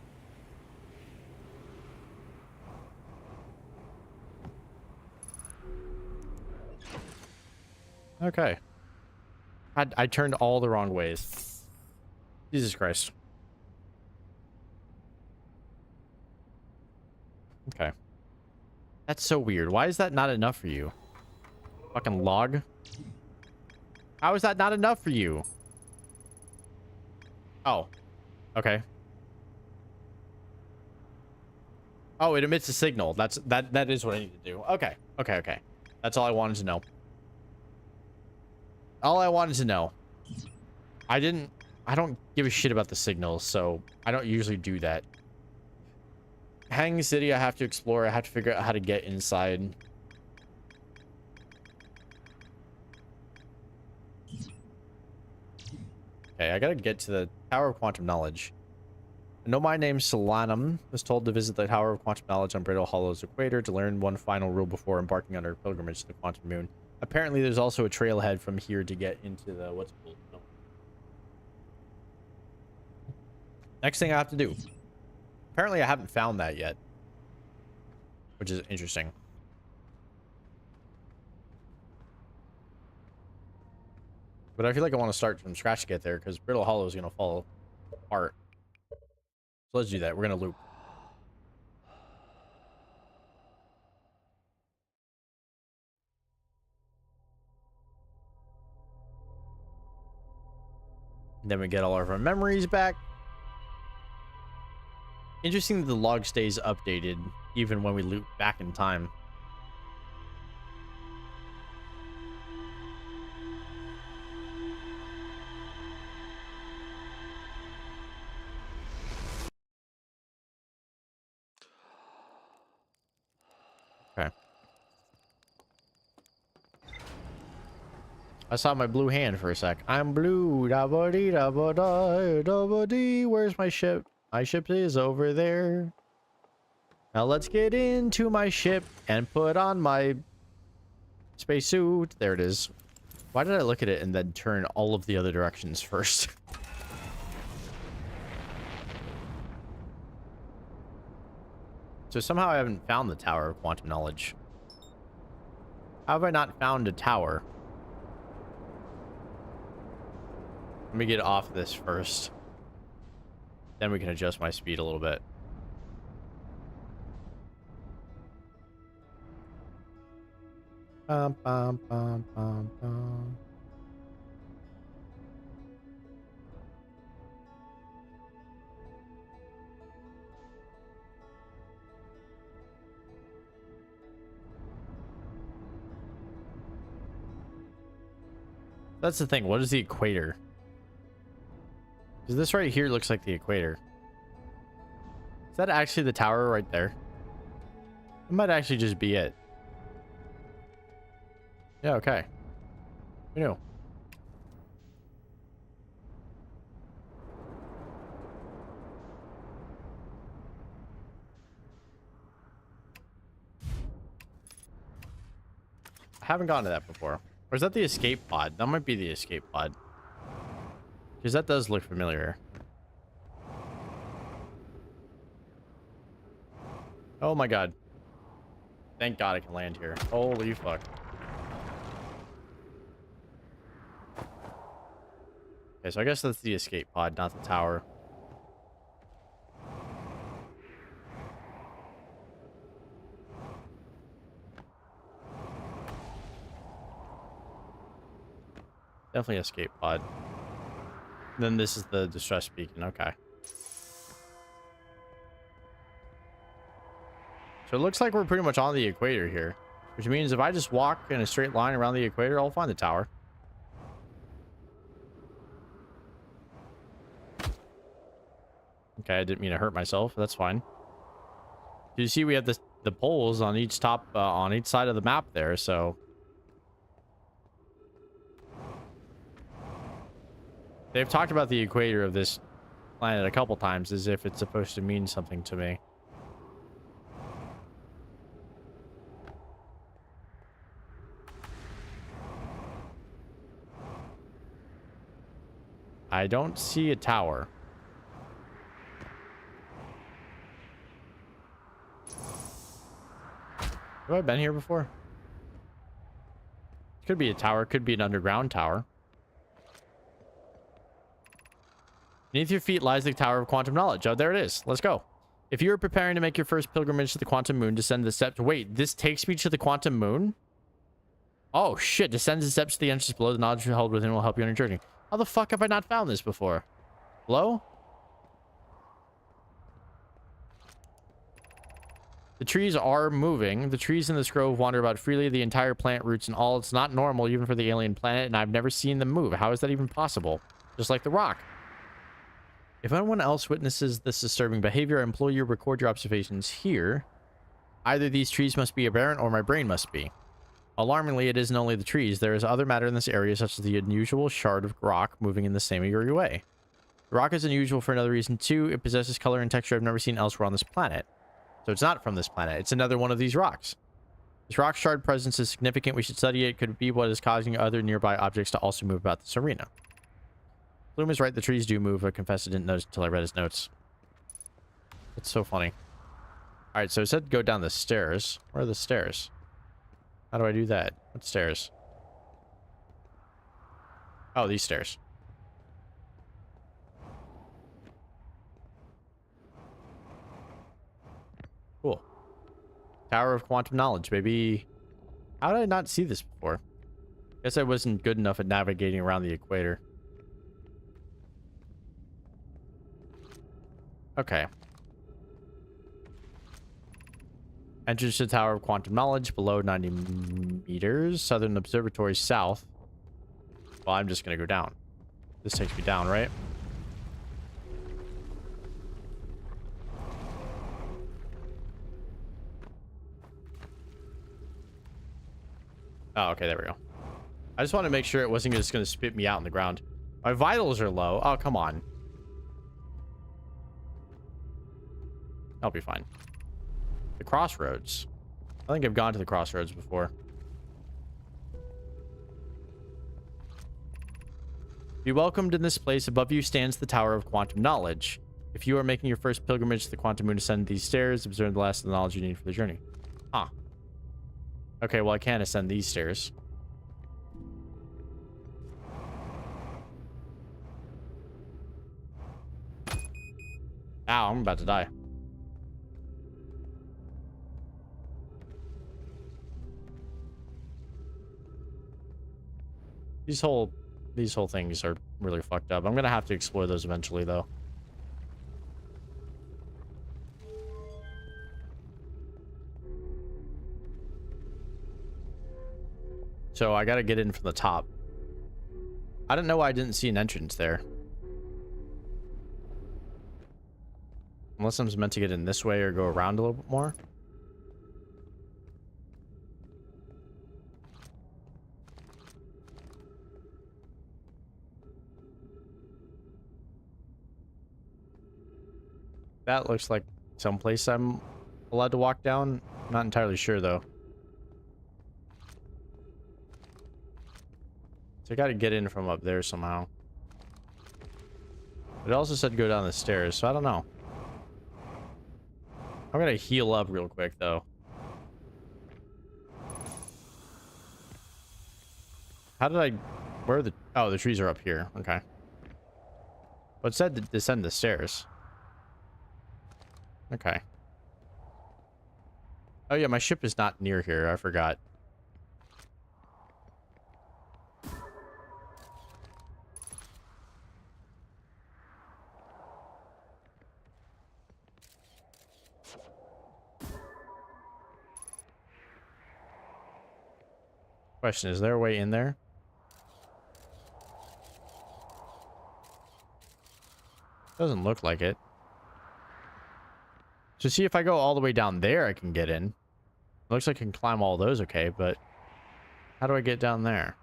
Okay. I turned all the wrong ways. Jesus Christ. Okay. That's so weird. Why is that not enough for you? Fucking log. How is that not enough for you? Oh. Okay. Oh, it emits a signal. That is what I need to do. Okay. Okay. That's all I wanted to know. All I wanted to know. I don't give a shit about the signals, so I don't usually do that. Hanging City, I have to explore. I have to figure out how to get inside. Okay, I gotta get to the Tower of Quantum Knowledge. I know my name's Solanum. Was told to visit the Tower of Quantum Knowledge on Brittle Hollow's equator to learn one final rule before embarking on our pilgrimage to the Quantum Moon. Apparently, there's also a trailhead from here to get into the what's called. No. Next thing I have to do. Apparently, I haven't found that yet, which is interesting. But I feel like I want to start from scratch to get there because Brittle Hollow is going to fall apart. So let's do that. We're going to loop. And then we get all of our memories back. Interesting that the log stays updated even when we loop back in time. Okay. I saw my blue hand for a sec. I'm blue. Da ba dee da ba da da ba dee. Where's my ship? My ship is over there. Now let's get into my ship and put on my spacesuit. There it is. Why did I look at it and then turn all of the other directions first? So somehow I haven't found the Tower of Quantum Knowledge. How have I not found a tower? Let me get off this first. Then we can adjust my speed a little bit. Bum, bum, bum, bum, bum. That's the thing. What is the equator? Because this right here looks like the equator. Is that actually the tower right there? It might actually just be it. Yeah, okay. Who knew? I haven't gotten to that before. Or is that the escape pod? That might be the escape pod. Because that does look familiar. Oh my god. Thank god I can land here. Holy fuck. Okay, so I guess that's the escape pod, not the tower. Definitely escape pod. Then this is the distress beacon. Okay. So it looks like we're pretty much on the equator here. Which means if I just walk in a straight line around the equator, I'll find the tower. Okay, I didn't mean to hurt myself. That's fine. You see we have the poles on each on each side of the map there, so... They've talked about the equator of this planet a couple times as if it's supposed to mean something to me. I don't see a tower. Have I been here before? Could be a tower, could be an underground tower. Beneath your feet lies the Tower of Quantum Knowledge. Oh, there it is. Let's go. If you are preparing to make your first pilgrimage to the Quantum Moon, descend the steps. Wait, this takes me to the Quantum Moon? Oh, shit. Descend the steps to the entrance below. The knowledge you held within will help you on your journey. How the fuck have I not found this before? Hello? The trees are moving. The trees in this grove wander about freely. The entire plant roots and all. It's not normal even for the alien planet, and I've never seen them move. How is that even possible? Just like the rock. If anyone else witnesses this disturbing behavior, I implore you to record your observations here. Either these trees must be aberrant or my brain must be. Alarmingly, it isn't only the trees. There is other matter in this area, such as the unusual shard of rock moving in the same eerie way. The rock is unusual for another reason too. It possesses color and texture I've never seen elsewhere on this planet. So it's not from this planet. It's another one of these rocks. This rock shard presence is significant. We should study it. Could be what is causing other nearby objects to also move about this arena. Bloom is right. The trees do move. I confess I didn't notice until I read his notes. It's so funny. All right, so it said go down the stairs. Where are the stairs? How do I do that? What stairs? Oh, these stairs. Cool. Tower of Quantum Knowledge, baby. How did I not see this before? Guess I wasn't good enough at navigating around the equator. Okay. Entrance to the Tower of Quantum Knowledge, below 90 meters. Southern Observatory south. Well, I'm just going to go down. This takes me down, right? Oh, okay, there we go. I just want to make sure it wasn't just going to spit me out on the ground. My vitals are low. Oh, come on. I'll be fine. The crossroads. I think I've gone to the crossroads before. Be welcomed in this place. Above you stands the Tower of Quantum Knowledge. If you are making your first pilgrimage to the Quantum Moon, ascend these stairs. Observe the last of the knowledge you need for the journey. Huh. Okay, well, I can't ascend these stairs. Ow, I'm about to die. These whole things are really fucked up. I'm gonna have to explore those eventually, though. So I gotta get in from the top. I don't know why I didn't see an entrance there. Unless I'm meant to get in this way or go around a little bit more. That looks like someplace I'm allowed to walk down. I'm not entirely sure, though. So I gotta get in from up there somehow. It also said go down the stairs, so I don't know. I'm gonna heal up real quick, though. How did I... Where are the... Oh, the trees are up here. Okay. But it said to descend the stairs. Okay. Oh, yeah, my ship is not near here. I forgot. Question, is there a way in there? Doesn't look like it. So see if I go all the way down there, I can get in. Looks like I can climb all those, okay, but how do I get down there?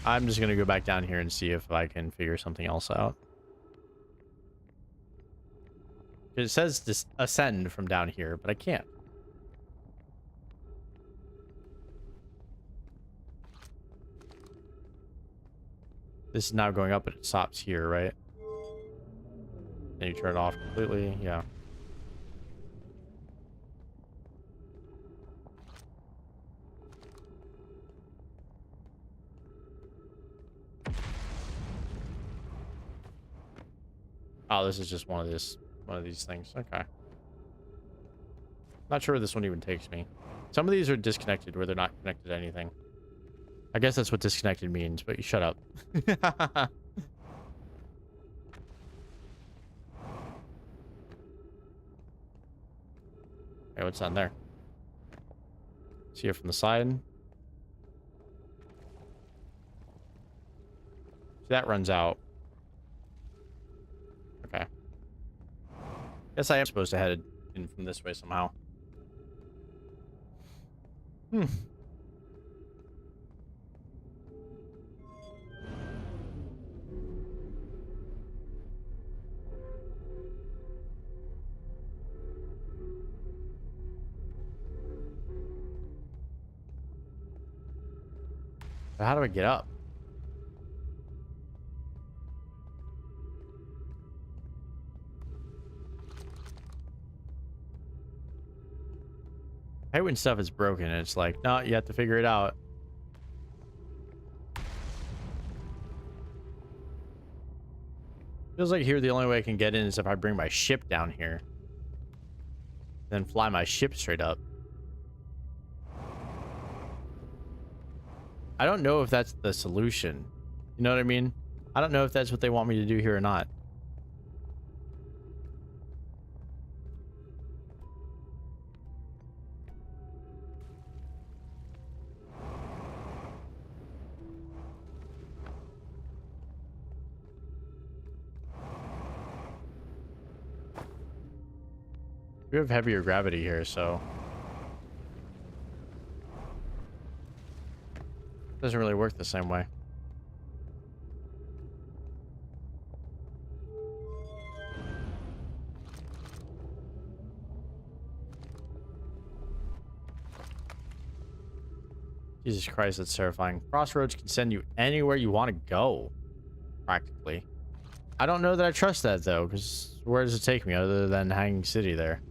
I'm just gonna go back down here and see if I can figure something else out. It says to ascend from down here, but I can't. This is now going up, but it stops here, right? Then you turn it off completely. Yeah. Oh, this is just one of these things. Okay. Not sure where this one even takes me. Some of these are disconnected where they're not connected to anything. I guess that's what disconnected means, but you shut up. Hey, what's on there? See it from the side. See, that runs out. Okay. Guess I am supposed to head in from this way somehow. Hmm. But how do I get up? I hate when stuff is broken and it's like, no, you have to figure it out. Feels like here the only way I can get in is if I bring my ship down here. Then fly my ship straight up. I don't know if that's the solution. You know what I mean? I don't know if that's what they want me to do here or not. We have heavier gravity here, so it doesn't really work the same way. Jesus Christ, that's terrifying. Crossroads can send you anywhere you want to go, practically. I don't know that I trust that, though, because where does it take me other than Hanging City there?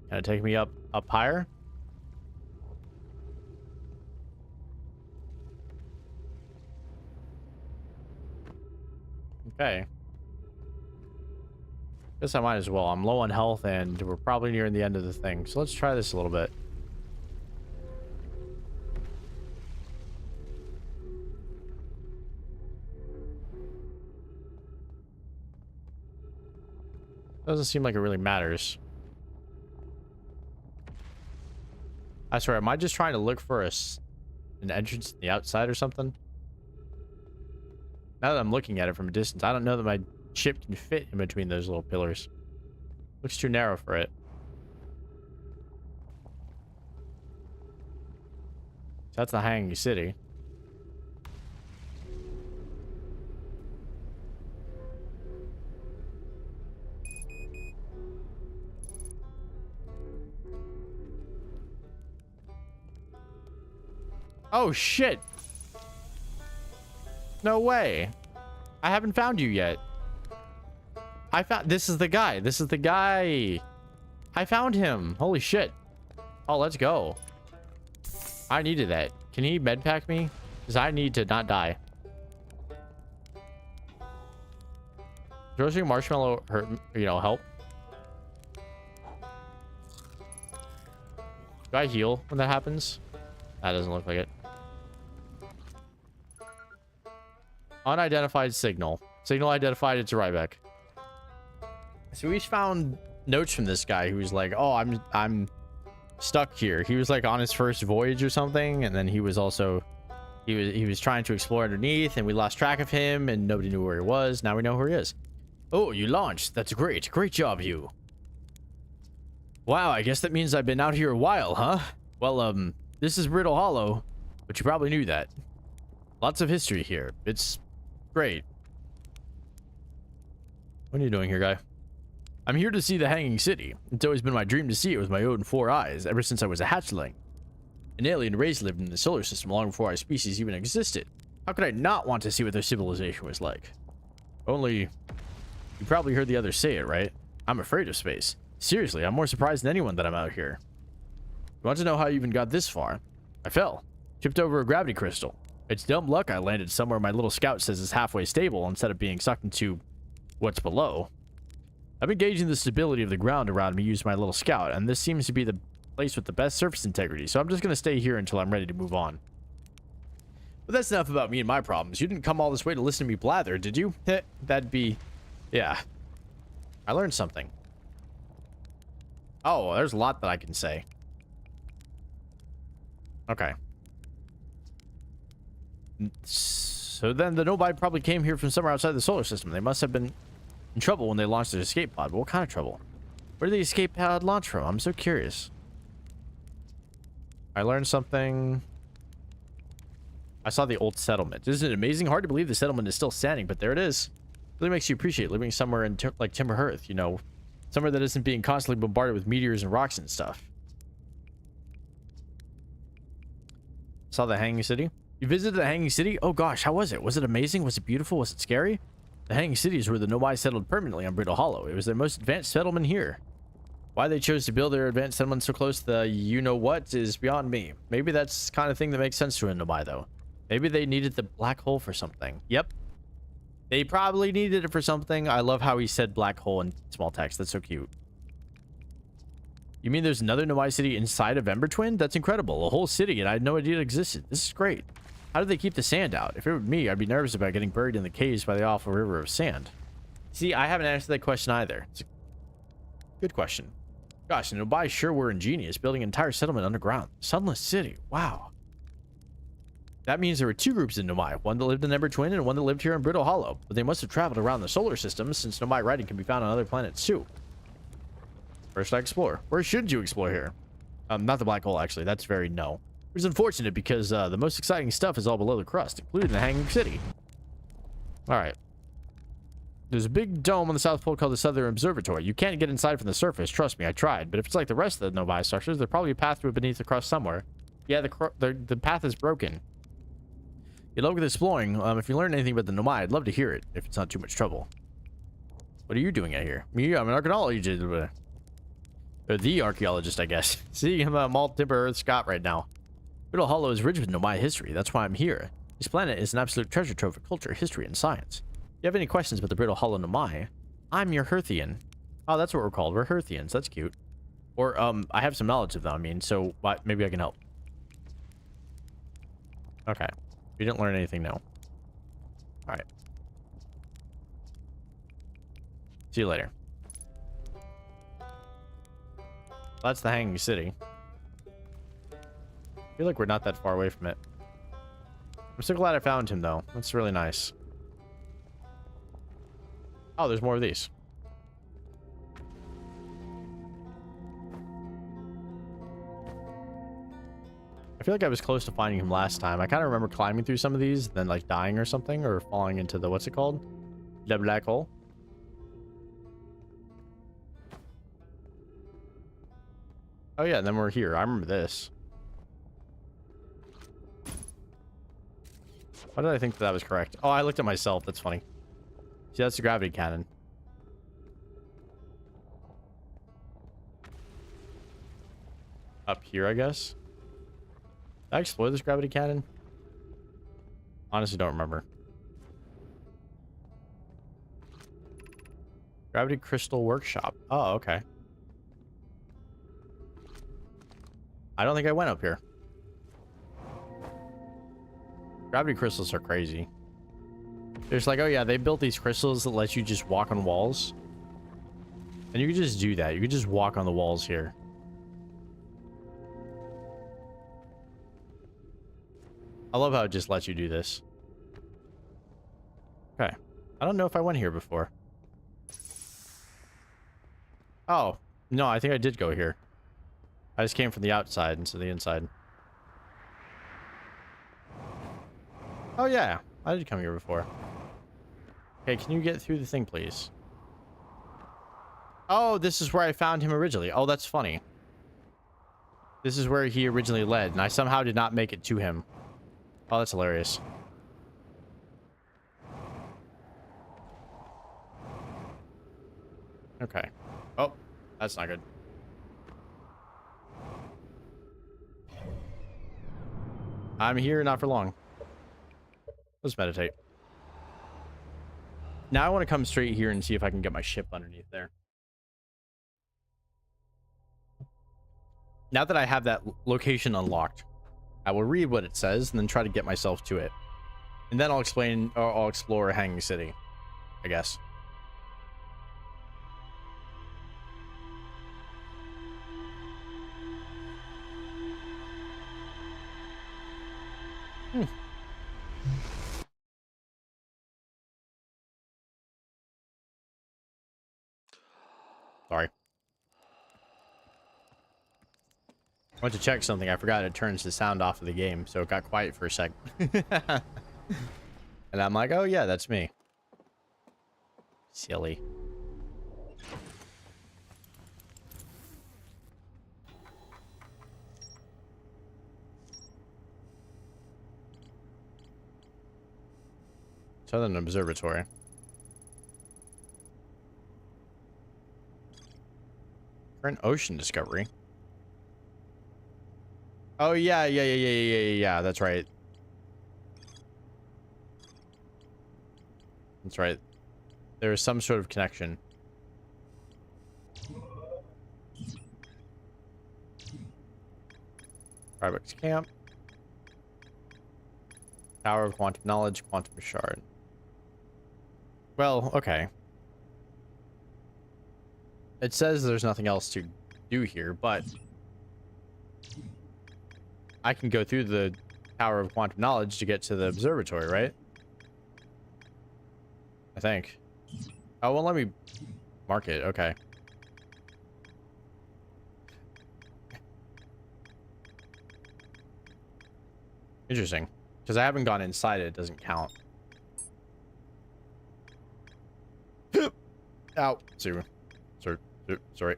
Can it take me up higher? Okay. Guess I might as well. I'm low on health and we're probably nearing the end of the thing. So let's try this a little bit. Doesn't seem like it really matters. I swear, am I just trying to look for an entrance to the outside or something? Now that I'm looking at it from a distance, I don't know that my ship can fit in between those little pillars. Looks too narrow for it. So that's the Hanging City. Oh, shit. No way. I haven't found you yet. This is the guy. This is the guy. I found him. Holy shit. Oh, let's go. I needed that. Can he medpack me? Because I need to not die. Roasting marshmallow hurt, help? Do I heal when that happens? That doesn't look like it. Unidentified signal. Signal identified. It's a Ryback. So we found notes from this guy who's like, "Oh, I'm stuck here." He was like on his first voyage or something, and then he was also he was trying to explore underneath, and we lost track of him, and nobody knew where he was. Now we know where he is. Oh, you launched. That's great. Great job, you. Wow, I guess that means I've been out here a while, huh? Well, this is Brittle Hollow, but you probably knew that. Lots of history here. It's great. What are you doing here, guy? I'm here to see the Hanging City. It's always been my dream to see it with my own 4 eyes, ever since I was a hatchling. An alien race lived in the solar system long before our species even existed. How could I not want to see what their civilization was like? Only, you probably heard the others say it, right? I'm afraid of space. Seriously, I'm more surprised than anyone that I'm out here. You want to know how I even got this far? I fell. Tripped over a gravity crystal. It's dumb luck I landed somewhere my little scout says is halfway stable instead of being sucked into what's below. I've been gauging the stability of the ground around me using my little scout, and this seems to be the place with the best surface integrity, so I'm just going to stay here until I'm ready to move on. But that's enough about me and my problems. You didn't come all this way to listen to me blather, did you? That'd be... yeah. I learned something. Oh, there's a lot that I can say. Okay. So then the Nobai probably came here from somewhere outside the solar system. They must have been in trouble when they launched their escape pod. But what kind of trouble? Where did the escape pod launch from? I'm so curious. I learned something. I saw the old settlement. Isn't it amazing? Hard to believe the settlement is still standing, but there it is. Really makes you appreciate living somewhere in like Timber Hearth, you know, somewhere that isn't being constantly bombarded with meteors and rocks and stuff. Saw the Hanging City. You visited the Hanging City? Oh gosh, how was it? Was it amazing? Was it beautiful? Was it scary? The Hanging City is where the Nobai settled permanently on Brittle Hollow. It was their most advanced settlement here. Why they chose to build their advanced settlement so close to the you-know-what is beyond me. Maybe that's the kind of thing that makes sense to a Nobai, though. Maybe they needed the black hole for something. Yep. They probably needed it for something. I love how he said black hole in small text. That's so cute. You mean there's another Nobai city inside of Ember Twin? That's incredible. A whole city, and I had no idea it existed. This is great. How did they keep the sand out? If it were me, I'd be nervous about getting buried in the caves by the awful river of sand. See, I haven't answered that question either. It's a good question. Gosh, the Nobai sure were ingenious, building an entire settlement underground. Sunless City. Wow. That means there were 2 groups in Nobai, one that lived in Ember Twin and one that lived here in Brittle Hollow. But they must have traveled around the solar system, since Nobai writing can be found on other planets too. First I explore. Where should you explore here? Not the black hole, actually. That's very no. It was unfortunate because the most exciting stuff is all below the crust, including the Hanging City. Alright. There's a big dome on the South Pole called the Southern Observatory. You can't get inside from the surface, trust me, I tried. But if it's like the rest of the Nobai structures, there's probably a path through beneath the crust somewhere. Yeah, the path is broken. You'd love with exploring. If you learn anything about the Nobai, I'd love to hear it, if it's not too much trouble. What are you doing out here? Me, I'm an archaeologist. Or the archaeologist, I guess. See, I'm a Malt Timber Earth Scott right now. Brittle Hollow is rich with Nobai history. That's why I'm here. This planet is an absolute treasure trove of culture, history, and science. If you have any questions about the Brittle Hollow Nobai, I'm your Hearthian. Oh, that's what we're called. We're Hearthians. That's cute. Or, I have some knowledge of them, I mean, so maybe I can help. Okay. We didn't learn anything, no. Alright. See you later. That's the Hanging City. I feel like we're not that far away from it. I'm so glad I found him, though. That's really nice. Oh, there's more of these. I feel like I was close to finding him last time. I kind of remember climbing through some of these, then like dying or something, or falling into the, what's it called? The black hole. Oh yeah, and then we're here. I remember this. Why did I think that was correct? Oh, I looked at myself. That's funny. See, that's the gravity cannon. Up here, I guess. Did I explore this gravity cannon? Honestly, don't remember. Gravity Crystal Workshop. Oh, okay. I don't think I went up here. Gravity crystals are crazy. There's like, oh yeah, they built these crystals that let you just walk on walls. And you can just do that. You can just walk on the walls here. I love how it just lets you do this. Okay. I don't know if I went here before. Oh, no, I think I did go here. I just came from the outside instead of the inside. Oh, yeah. I did come here before. Okay, can you get through the thing, please? Oh, this is where I found him originally. Oh, that's funny. This is where he originally led, and I somehow did not make it to him. Oh, that's hilarious. Okay. Oh, that's not good. I'm here not for long. Let's meditate. Now I want to come straight here and see if I can get my ship underneath there. Now that I have that location unlocked, I will read what it says and then try to get myself to it. And then I'll explain, or I'll explore Hanging City, I guess. Sorry. I went to check something. I forgot it turns the sound off of the game, so it got quiet for a sec. And I'm like, oh yeah, that's me. Silly. Southern Observatory. Current ocean discovery. Oh yeah. That's right. That's right. There is some sort of connection. Starbucks camp. Tower of Quantum Knowledge, Quantum Shard. Well, okay. It says there's nothing else to do here, but I can go through the Tower of Quantum Knowledge to get to the observatory, right? I think. Oh, well, let me mark it. Okay. Interesting. Because I haven't gone inside it. It doesn't count. Ow. Sorry. Sorry.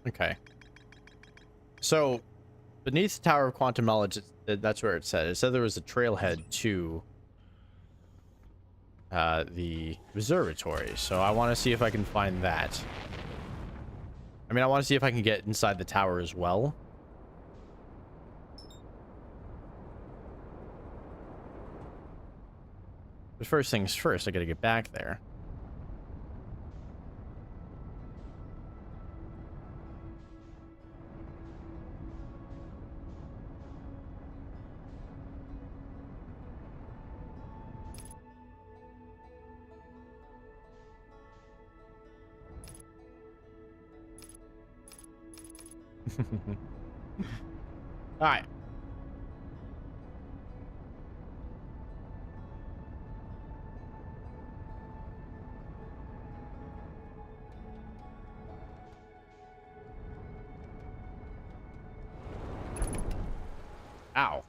Okay. So, beneath the Tower of Quantum Knowledge, that's where it said. It said there was a trailhead to the observatory. So I want to see if I can find that. I mean, I want to see if I can get inside the tower as well. But first things first, I gotta get back there. All right. Ow.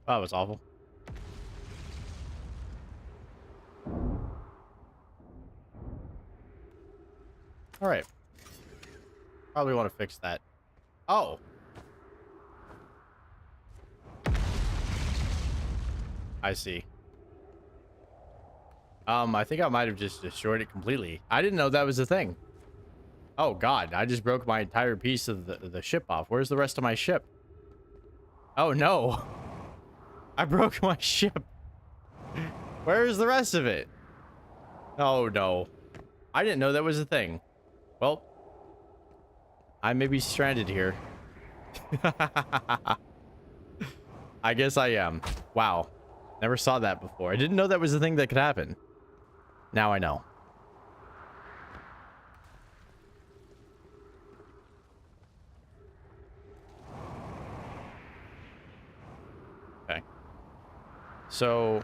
That was awful. All right. Probably want to fix that. Oh. I see. I think I might have just destroyed it completely. I didn't know that was a thing. Oh God, I just broke my entire piece of the ship off. Where's the rest of my ship? Oh no. I broke my ship. Where's the rest of it? Oh no. I didn't know that was a thing. Well, I may be stranded here. I guess I am. Wow. Never saw that before. I didn't know that was a thing that could happen. Now I know. Okay. So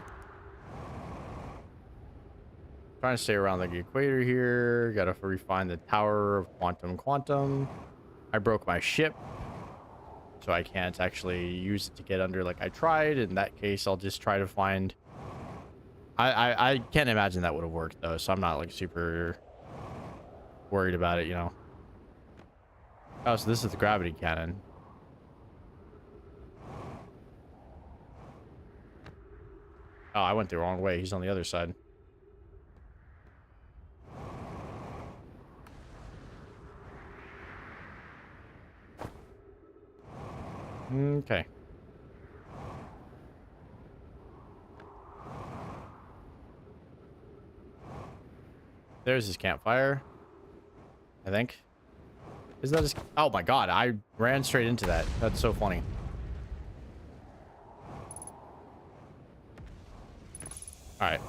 Trying to stay around the equator here. Gotta refine the tower of quantum. I broke my ship, so I can't actually use it to get under like I tried. In that case, I'll just try to find... I can't imagine that would have worked, though, so I'm not, like, super worried about it, you know. Oh, so this is the gravity cannon. Oh, I went the wrong way. He's on the other side. Okay. There's his campfire, I think. Is that his... Oh my god, I ran straight into that. That's so funny. Alright.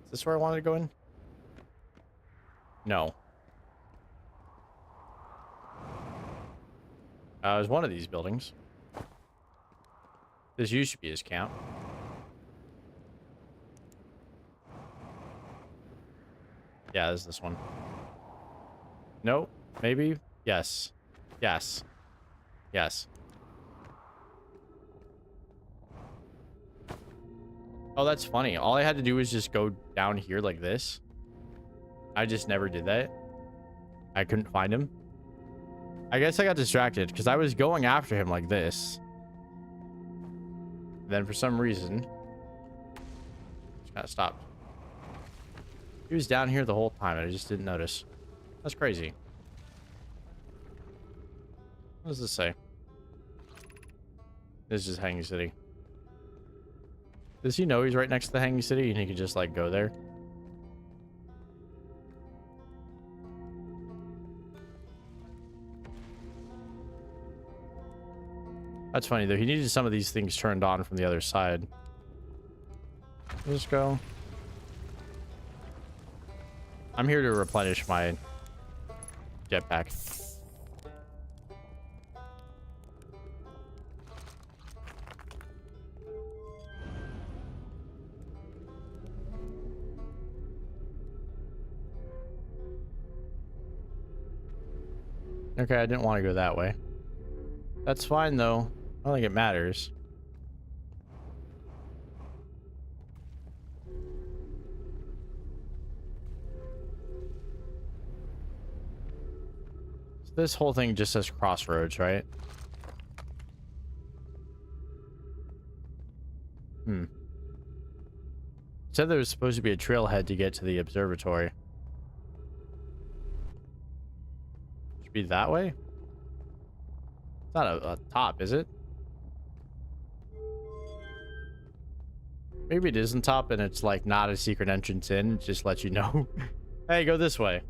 Is this where I wanted to go in? No. It was one of these buildings. This used to be his camp. Yeah, this is this one. No, maybe. Yes. Yes. Yes. Oh, that's funny. All I had to do was just go down here like this. I just never did that. I couldn't find him. I guess I got distracted because I was going after him like this. Then for some reason, just kind of stopped. He was down here the whole time. I just didn't notice. That's crazy. What does this say? This is Hanging City. Does he know he's right next to the Hanging City and he could just like go there? That's funny though. He needed some of these things turned on from the other side. Let's go. I'm here to replenish my jetpack. Okay, I didn't want to go that way. That's fine though. I don't think it matters. This whole thing just says crossroads, right? It said there was supposed to be a trailhead to get to the observatory. Should be that way? It's not a top, is it? Maybe it isn't top and it's like not a secret entrance in. It just lets you know. Hey, go this way.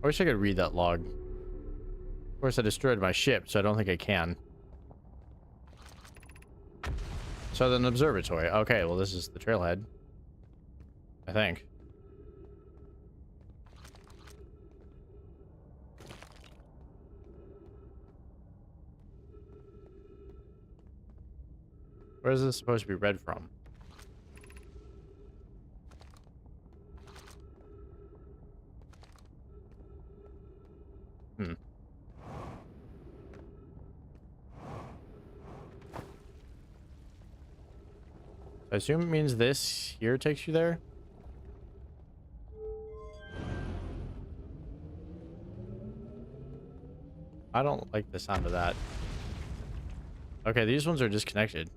I wish I could read that log. Of course, I destroyed my ship, so I don't think I can. Southern Observatory. Okay, well, this is the trailhead. I think. Where is this supposed to be read from? I assume it means this here takes you there. I don't like the sound of that. Okay, these ones are disconnected.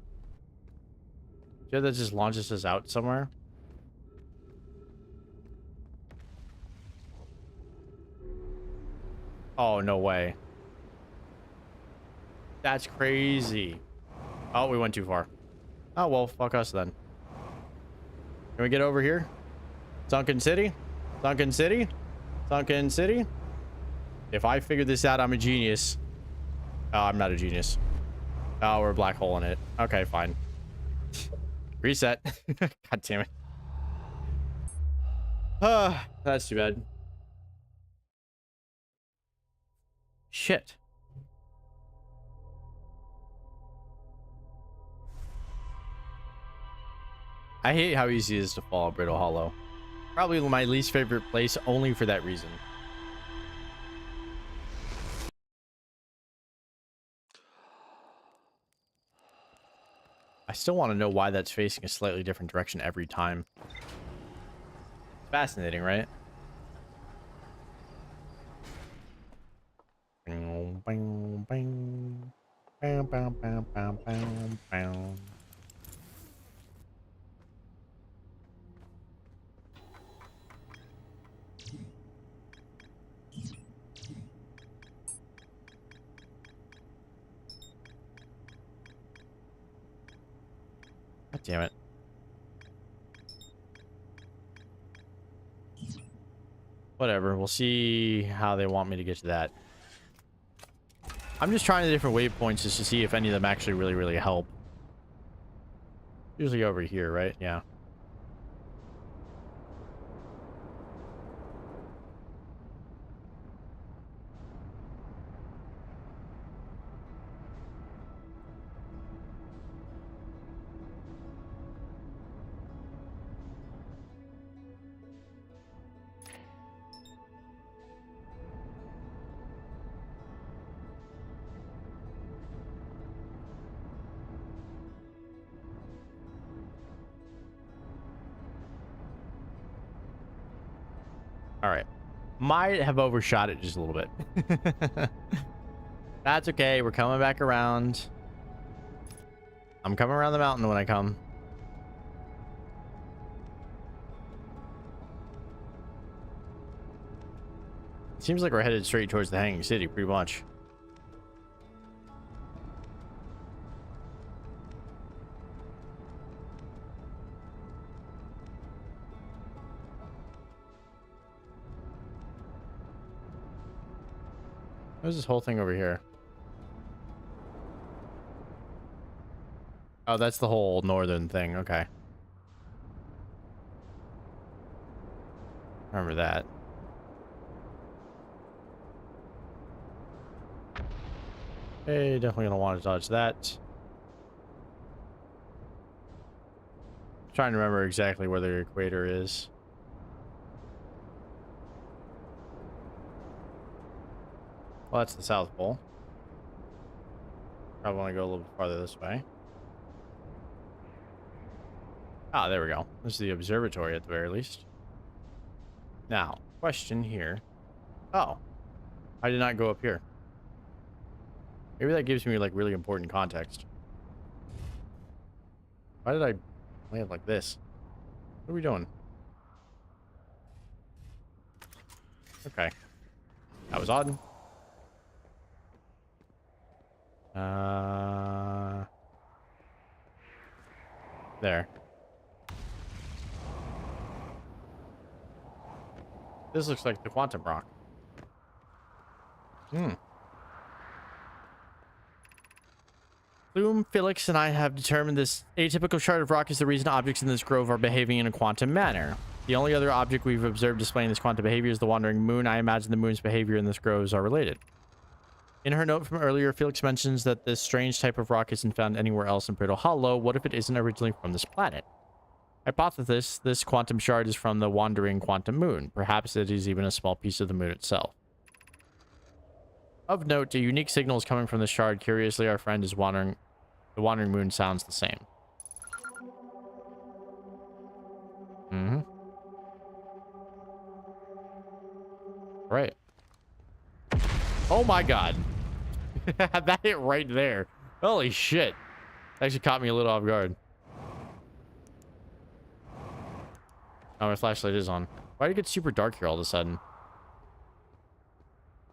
Yeah, that just launches us out somewhere. Oh, no way. That's crazy. Oh, we went too far. Oh, well, fuck us then. Can we get over here? Sunken City? Sunken City? Sunken City? If I figured this out, I'm a genius. Oh, I'm not a genius. Oh, we're a black hole in it. Okay, fine. Reset. God damn it. That's too bad. Shit. I hate how easy it is to fall at Brittle Hollow. Probably my least favorite place only for that reason. I still want to know why that's facing a slightly different direction every time. Fascinating, right? Bang, bang, bang. Bam, bam, bam, bam, bam, bam. God damn it. Whatever. We'll see how they want me to get to that. I'm just trying the different waypoints just to see if any of them actually really help. Usually over here, right? Yeah. All right. Might have overshot it just a little bit. That's okay. We're coming back around. I'm coming around the mountain when I come. Seems like we're headed straight towards the Hanging City, pretty much. What's this whole thing over here? Oh, that's the whole northern thing. Okay. Remember that. Hey, definitely gonna want to dodge that. Trying to remember exactly where the equator is. Well, that's the South Pole. Probably want to go a little bit farther this way. Ah, there we go. This is the observatory at the very least. Now, question here. Oh, I did not go up here. Maybe that gives me like really important context. Why did I land like this? What are we doing? Okay. That was odd. There. This looks like the quantum rock. Bloom, Felix, and I have determined this atypical shard of rock is the reason objects in this grove are behaving in a quantum manner. The only other object we've observed displaying this quantum behavior is the wandering moon. I imagine the moon's behavior in this groves are related. In her note from earlier, Felix mentions that this strange type of rock isn't found anywhere else in Brittle Hollow. What if it isn't originally from this planet? Hypothesis, this quantum shard is from the wandering quantum moon. Perhaps it is even a small piece of the moon itself. Of note, a unique signal is coming from the shard. Curiously, our friend is wandering. The wandering moon sounds the same. Right. Oh my god. That hit right there. Holy shit. Actually caught me a little off guard. Oh, my flashlight is on. Why did it get super dark here all of a sudden?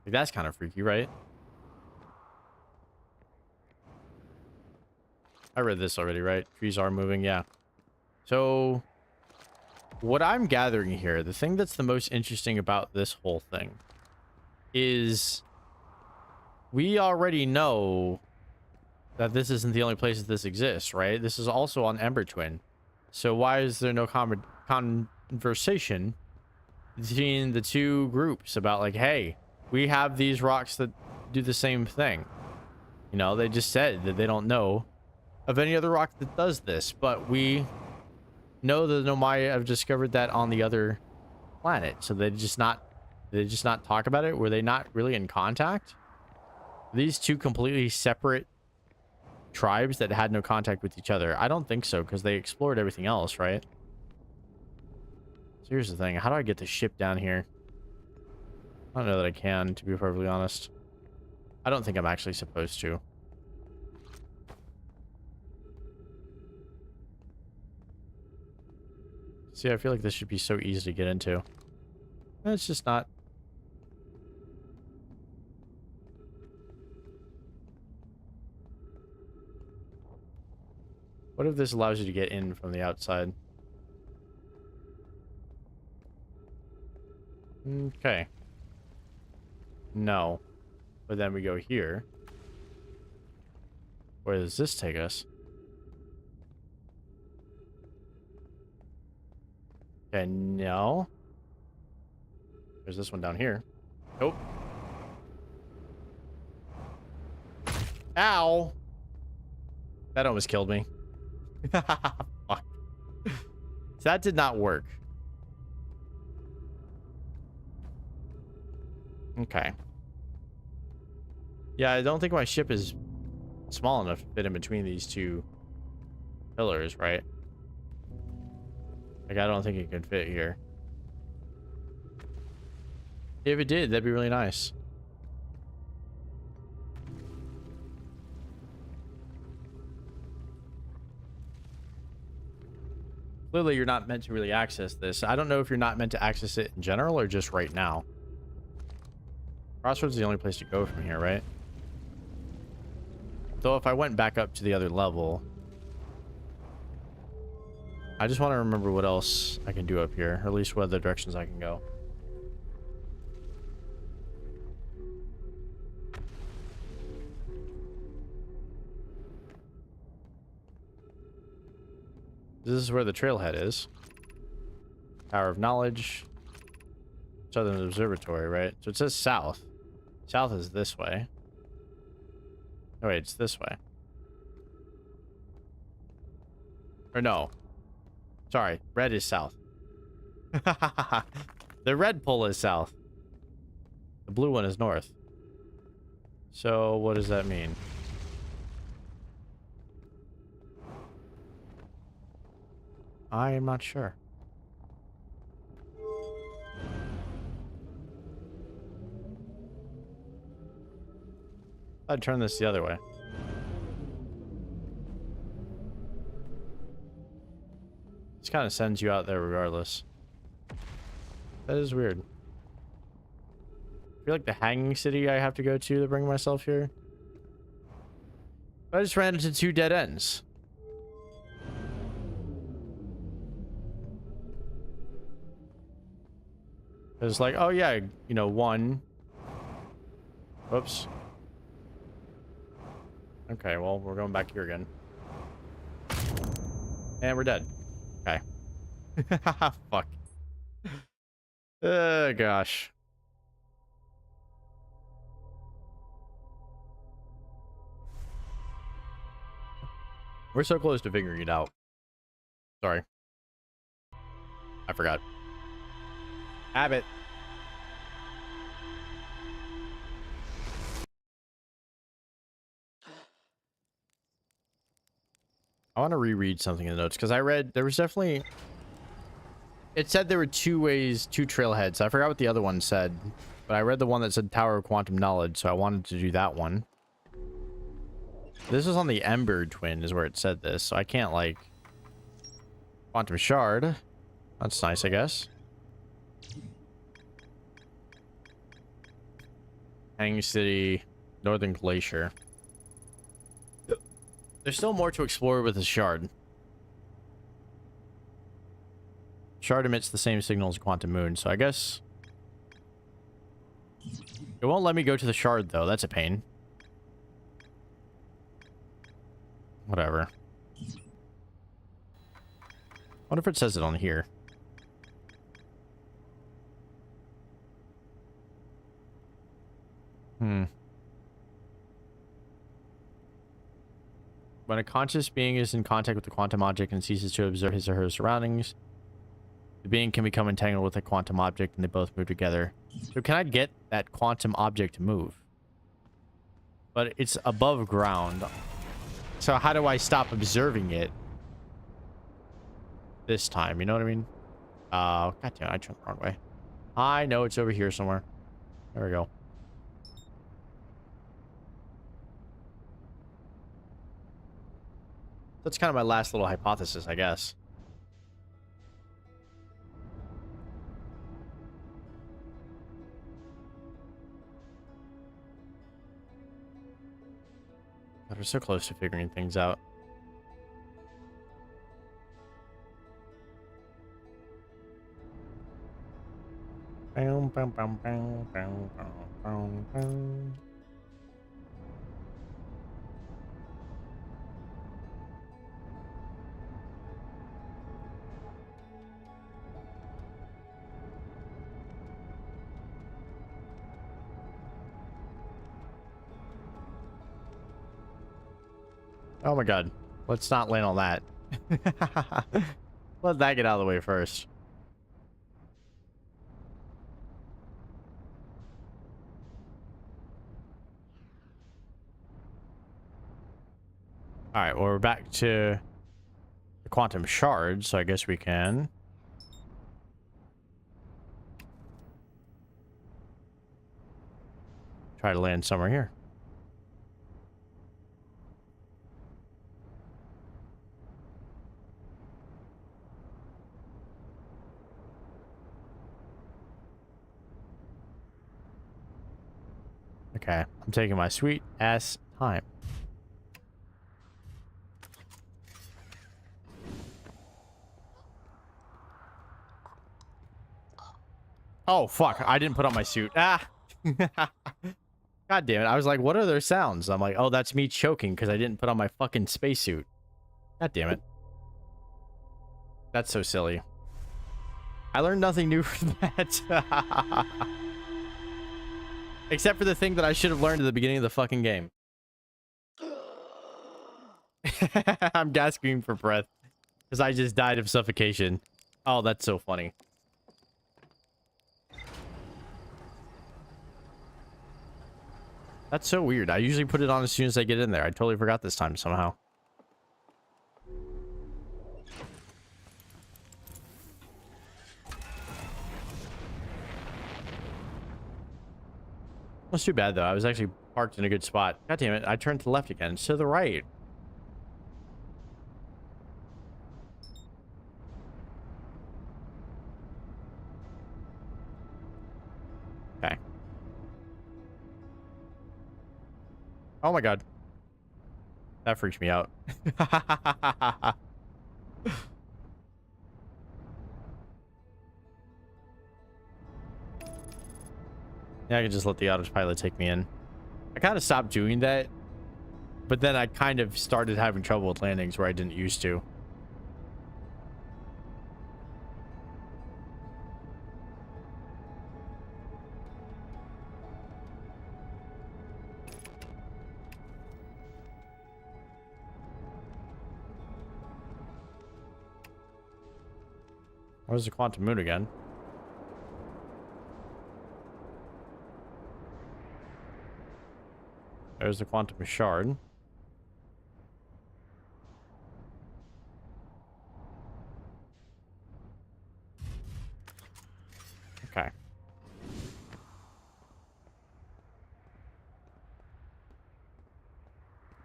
Like, that's kind of freaky, right? I read this already, right? Trees are moving, yeah. So, what I'm gathering here, the thing that's the most interesting about this whole thing is we already know that this isn't the only place that this exists, right? This is also on Ember Twin. So why is there no conversation between the two groups about like, hey, we have these rocks that do the same thing? You know, they just said that they don't know of any other rock that does this, but we No, the Nomai have discovered that on the other planet. So they just not talk about it? Were they not really in contact? These two completely separate tribes that had no contact with each other? I don't think so, because they explored everything else, right? So here's the thing. How do I get the ship down here? I don't know that I can, to be perfectly honest. I don't think I'm actually supposed to. See, I feel like this should be so easy to get into. It's just not. What if this allows you to get in from the outside? Okay. No. But then we go here. Where does this take us? Okay, no. There's this one down here. Nope. Ow! That almost killed me. Fuck. So that did not work. Okay. Yeah, I don't think my ship is small enough to fit in between these two pillars, right? Like, I don't think it could fit here. If it did, that'd be really nice. Clearly, you're not meant to really access this. I don't know if you're not meant to access it in general or just right now. Crossroads is the only place to go from here, right? Though if I went back up to the other level... I just want to remember what else I can do up here. Or at least what other directions I can go. This is where the trailhead is. Tower of Knowledge. Southern Observatory, right? So it says south. South is this way. Oh, wait, it's this way. Or no. Sorry, red is south. The red pole is south. The blue one is north. So what does that mean? I am not sure. I'd turn this the other way. This kind of sends you out there regardless. That is weird. I feel like the hanging city I have to go to bring myself here. I just ran into two dead ends. It was like, oh yeah, you know, one. Whoops. Okay, well, we're going back here again. And we're dead. Okay. Fuck. Oh, gosh. We're so close to figuring it out. Sorry. I forgot. Habit. I want to reread something in the notes because I read there was definitely. It said there were two ways, two trailheads. I forgot what the other one said, but I read the one that said Tower of Quantum Knowledge, so I wanted to do that one. This was on the Ember Twin, is where it said this, so I can't like. Quantum Shard. That's nice, I guess. Hanging City, Northern Glacier. There's still more to explore with the shard. Shard emits the same signal as Quantum Moon, so I guess... It won't let me go to the shard, though. That's a pain. Whatever. Wonder if it says it on here. When a conscious being is in contact with the quantum object and ceases to observe his or her surroundings, the being can become entangled with a quantum object and they both move together. So can I get that quantum object to move? But it's above ground. So how do I stop observing it this time? You know what I mean? God damn, I turned the wrong way. I know it's over here somewhere. There we go. That's kind of my last little hypothesis, I guess. God, we're so close to figuring things out. Oh my god. Let's not land on that. Let that get out of the way first. Alright, well, we're back to the quantum shard, so I guess we can try to land somewhere here. Okay, I'm taking my sweet ass time. Oh, fuck. I didn't put on my suit. Ah. God damn it. I was like, what are those sounds? I'm like, oh, that's me choking because I didn't put on my fucking spacesuit. God damn it. That's so silly. I learned nothing new from that. Except for the thing that I should have learned at the beginning of the fucking game. I'm gasping for breath because I just died of suffocation. Oh, that's so funny. That's so weird. I usually put it on as soon as I get in there. I totally forgot this time somehow. That's too bad, though. I was actually parked in a good spot. God damn it. I turned to the left again. It's to the right. Okay. Oh my god. That freaks me out. Yeah, I can just let the autopilot take me in. I kind of stopped doing that, but then I kind of started having trouble with landings where I didn't used to. Where's the quantum moon again? There's the quantum shard. Okay.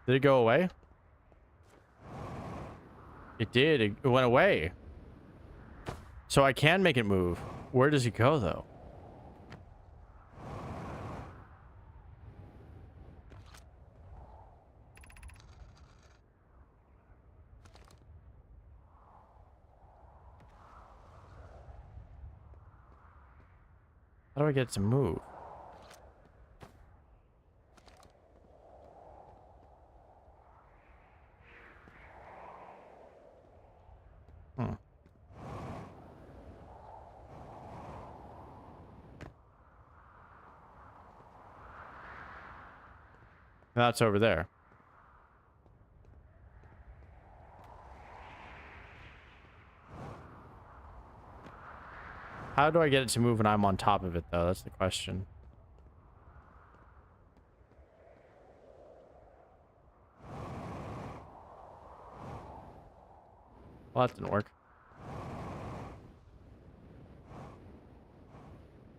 Did it go away? It did. It went away. So I can make it move. Where does it go, though? How do I get it to move? Hmm. That's over there. How do I get it to move when I'm on top of it, though? That's the question. Well, that didn't work.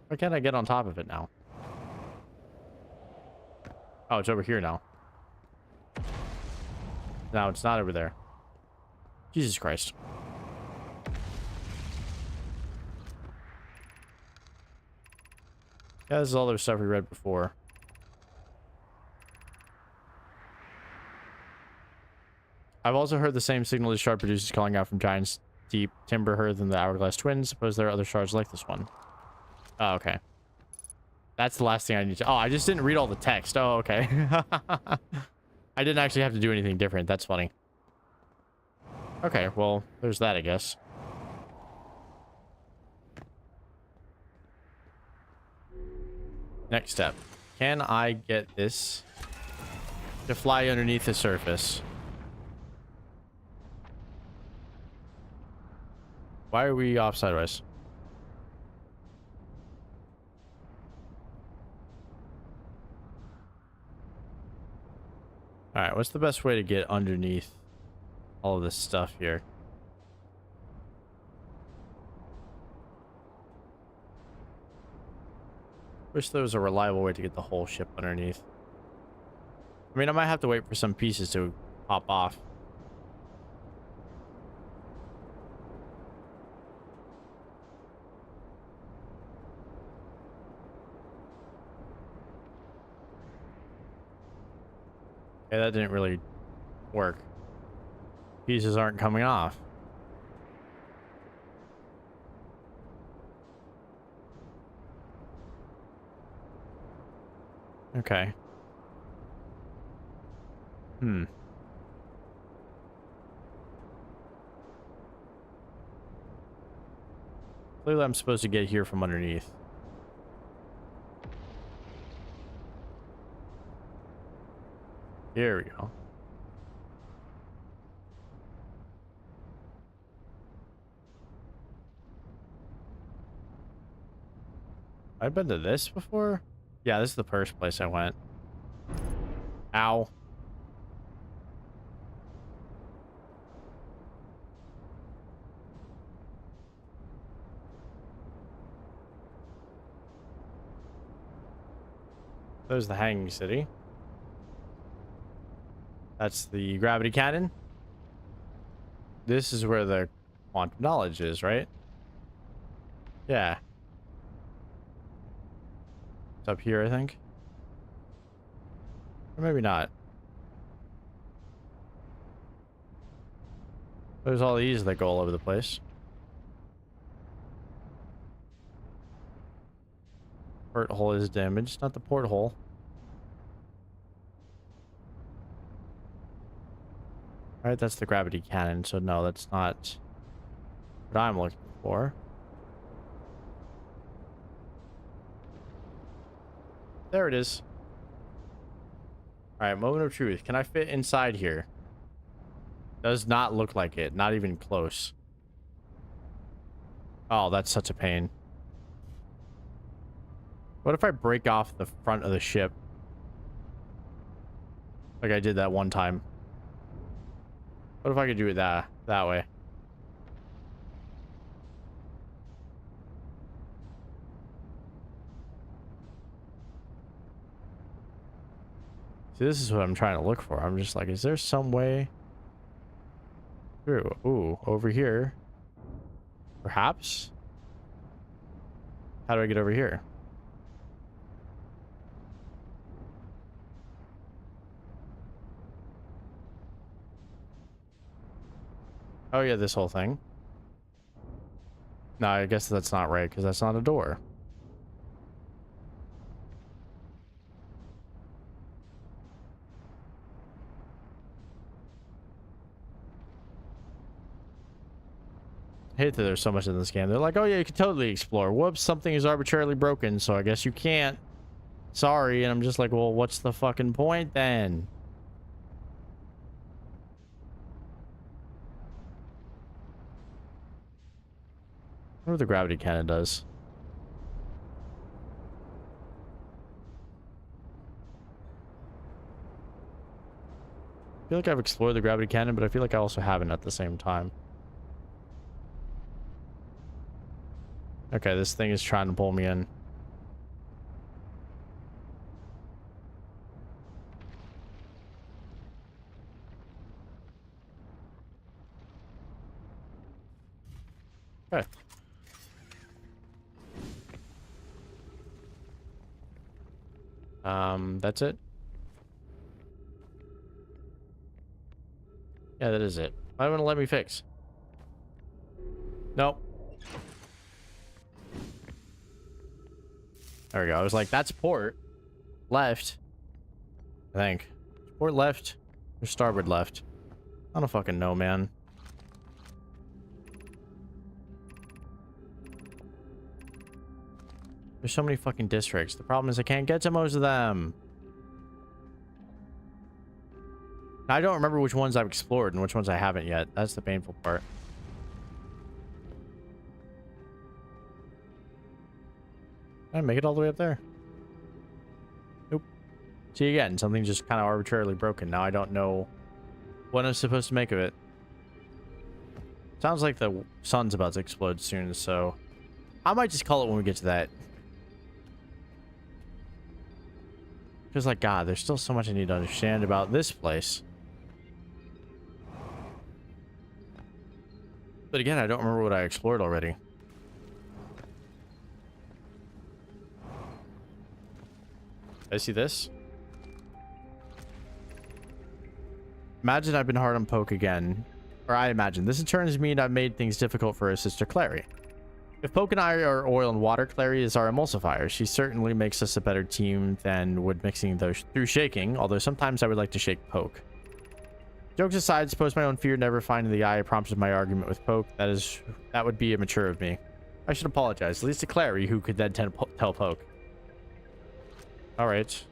Why can't I get on top of it now? Oh, it's over here now. No, it's not over there. Jesus Christ. Yeah, this is all the stuff we read before. I've also heard the same signal as shard producers calling out from Giant's Deep, Timber Hearth, and the Hourglass Twins. Suppose there are other shards like this one. Oh, okay. That's the last thing I need to... Oh, I just didn't read all the text. Oh, okay. I didn't actually have to do anything different. That's funny. Okay, well, there's that, I guess. Next step. Can I get this to fly underneath the surface? Why are we off sideways? All right, what's the best way to get underneath all of this stuff here? Wish there was a reliable way to get the whole ship underneath. I mean, I might have to wait for some pieces to pop off. Okay, that didn't really work. Pieces aren't coming off. Okay. Clearly I'm supposed to get here from underneath. Here we go. I've been to this before? Yeah, this is the first place I went. Ow. There's the Hanging City. That's the gravity cannon. This is where the quantum knowledge is, right? Yeah. It's up here, I think. Or maybe not. There's all these that go all over the place. Porthole is damaged, not the porthole. Alright, that's the gravity cannon, so no, that's not what I'm looking for. There it is. Alright, moment of truth. Can I fit inside here? Does not look like it. Not even close. Oh, that's such a pain. What if I break off the front of the ship? Like I did that one time. What if I could do it that way? See, this is what I'm trying to look for. I'm just like, is there some way through? Ooh, over here. Perhaps? How do I get over here? Oh yeah, this whole thing. No, I guess that's not right, because that's not a door. I hate that there's so much in this game. They're like, oh yeah, you can totally explore. Whoops, something is arbitrarily broken, so I guess you can't. Sorry. And I'm just like, well, what's the fucking point then? I wonder what the gravity cannon does. I feel like I've explored the gravity cannon, but I feel like I also haven't at the same time. Okay, this thing is trying to pull me in. Okay. That's it. Yeah, that is it. Why won't it let me fix? Nope. There we go. I was like, that's port left. I think. Port left or starboard left? I don't fucking know, man. There's so many fucking districts. The problem is I can't get to most of them. I don't remember which ones I've explored and which ones I haven't yet. That's the painful part. I make it all the way up there. Nope. See, again, something just kind of arbitrarily broken. Now I don't know what I'm supposed to make of it. Sounds like the sun's about to explode soon, so I might just call it when we get to that. Because, like, God, there's still so much I need to understand about this place. But again, I don't remember what I explored already. I see this. Imagine I've been hard on Poke again. Or I imagine. This in turn has mean I've made things difficult for her sister Clary. If Poke and I are oil and water, Clary is our emulsifier. She certainly makes us a better team than would mixing those through shaking, although sometimes I would like to shake Poke. Jokes aside, suppose my own fear never finding the eye prompted my argument with Poke. That would be immature of me. I should apologize, at least to Clary, who could then tell Poke. All right.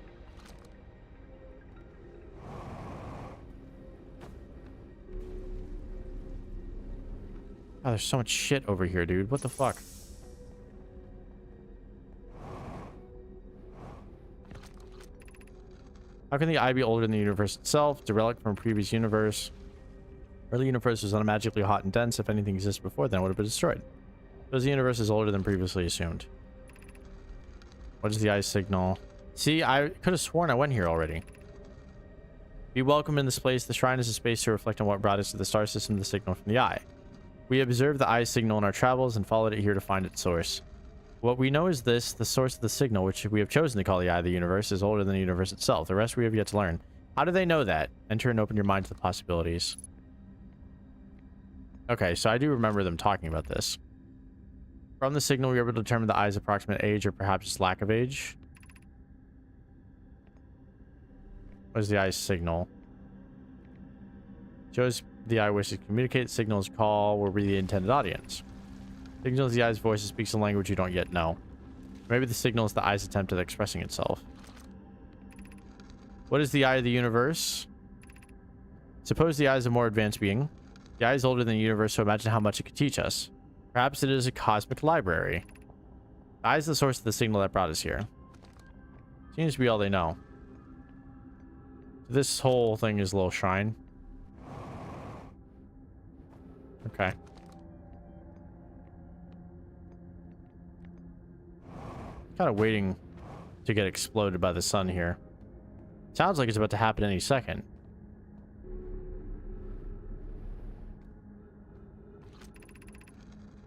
Oh, there's so much shit over here, dude. What the fuck? How can the eye be older than the universe itself? It's a relic from a previous universe. Early universe was unmagically hot and dense. If anything existed before then, it would have been destroyed. Because the universe is older than previously assumed. What is the eye signal? See, I could have sworn I went here already. Be welcome in this place. The shrine is a space to reflect on what brought us to the star system, the signal from the eye. We observed the eye signal in our travels and followed it here to find its source. What we know is this: the source of the signal, which we have chosen to call the eye of the universe, is older than the universe itself. The rest we have yet to learn. How do they know that? Enter and open your mind to the possibilities. Okay, so I do remember them talking about this. From the signal, we were able to determine the eye's approximate age, or perhaps its lack of age. What is the eye's signal? Shows the eye wishes to communicate. Signals call will be the intended audience. Signals the eye's voice speaks a language you don't yet know. Maybe the signal is the eye's attempt at expressing itself. What is the eye of the universe? Suppose the eye is a more advanced being. The eye is older than the universe, so imagine how much it could teach us. Perhaps it is a cosmic library. The eye is the source of the signal that brought us here. Seems to be all they know. This whole thing is a little shrine. Okay. Kind of waiting to get exploded by the sun here. Sounds like it's about to happen any second.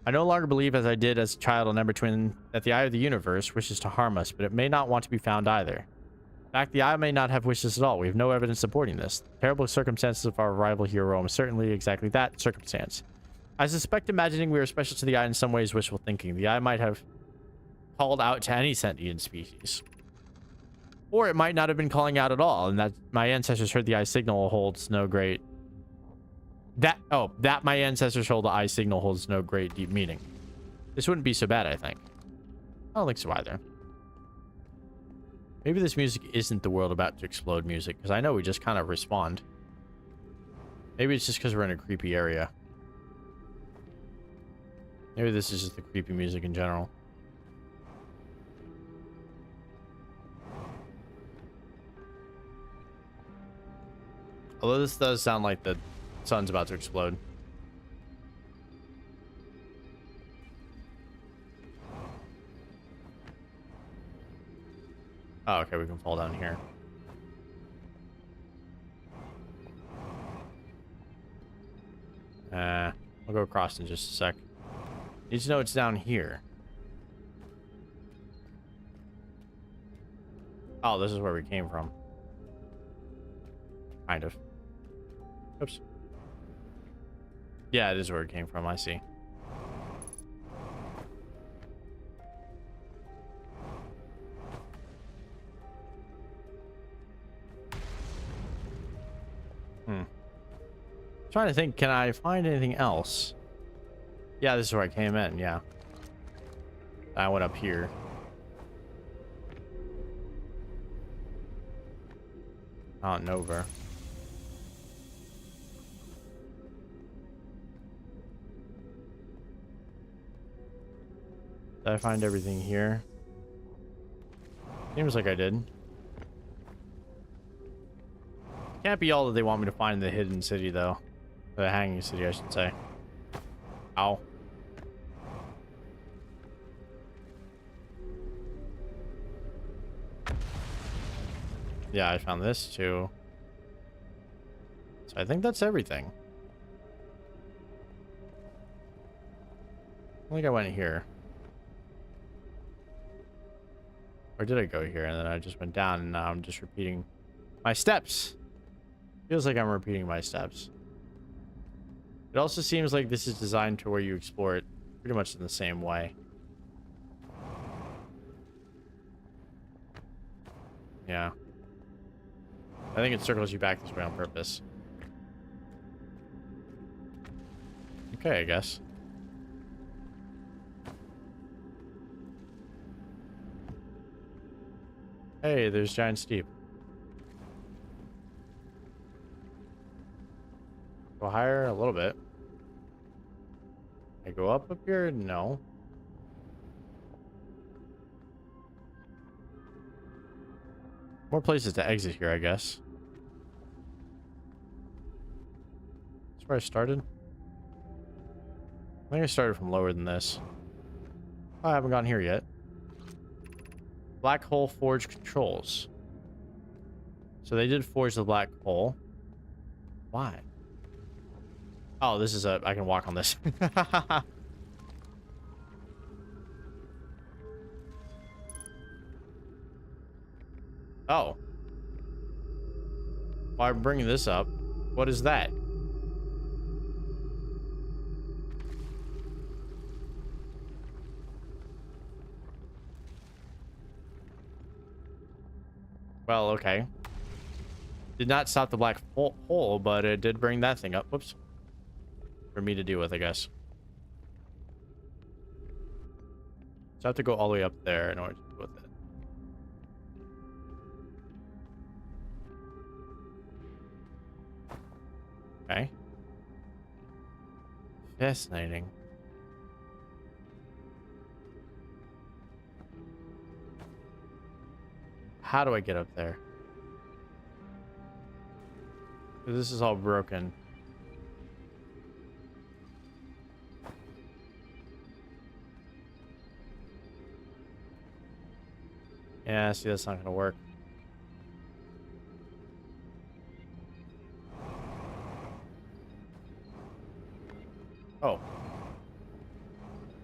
I no longer believe, as I did as a child on Ember Twin, that the eye of the universe wishes to harm us, but it may not want to be found either. In fact, the eye may not have wishes at all. We have no evidence supporting this. The terrible circumstances of our arrival here are almost certainly exactly that circumstance. I suspect imagining we are special to the eye in some ways wishful thinking. The eye might have called out to any sentient species. Or it might not have been calling out at all, and that my ancestors heard the eye signal holds no great... That my ancestors hold the eye signal holds no great deep meaning. This wouldn't be so bad, I think. I don't think so either. Maybe this music isn't the world about to explode music, because I know we just kind of respawned. Maybe it's just because we're in a creepy area. Maybe this is just the creepy music in general. Although this does sound like the sun's about to explode. Oh, okay, we can fall down here. I'll go across in just a sec. Need to know it's down here. Oh, this is where we came from. Kind of. Oops. Yeah, it is where it came from. I see. Trying to think, can I find anything else? Yeah, this is where I came in. Yeah. I went up here. Out and over. Did I find everything here? Seems like I did. Can't be all that they want me to find in the hidden city, though. The hanging city, I should say. Ow. Yeah, I found this too. So I think that's everything. I think I went here. Or did I go here and then I just went down and now I'm just repeating my steps? Feels like I'm repeating my steps. It also seems like this is designed to where you explore it pretty much in the same way. Yeah. I think it circles you back this way on purpose. Okay, I guess. Hey, there's Giant Steep. Go higher a little bit. I go up here? No. More places to exit here, I guess. That's where I started. I think I started from lower than this. Oh, I haven't gotten here yet. Black hole forge controls. So they did forge the black hole. Why? Oh, this is a... I can walk on this. Oh. Why I'm bringing this up. What is that? Well, okay. Did not stop the black hole, but it did bring that thing up. Whoops. For me to deal with, I guess. So I have to go all the way up there in order to deal with it. Okay. Fascinating. How do I get up there? This is all broken. Yeah, see, that's not gonna work. Oh.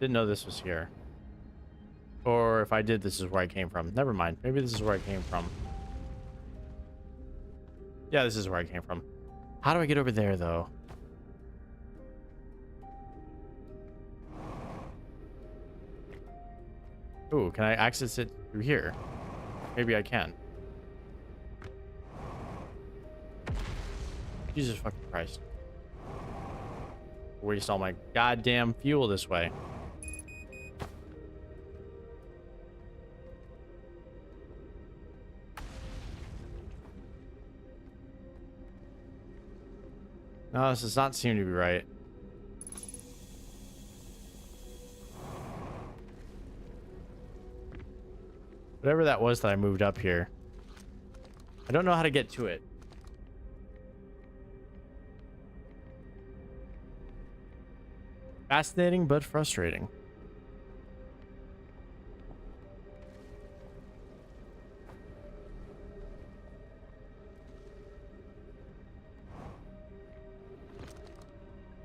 Didn't know this was here. Or if I did, this is where I came from. Never mind. Maybe this is where I came from. Yeah, this is where I came from. How do I get over there, though? Ooh, can I access it through here? Maybe I can. Jesus fucking Christ. Waste all my goddamn fuel this way. No, this does not seem to be right. Whatever that was that I moved up here. I don't know how to get to it. Fascinating, but frustrating.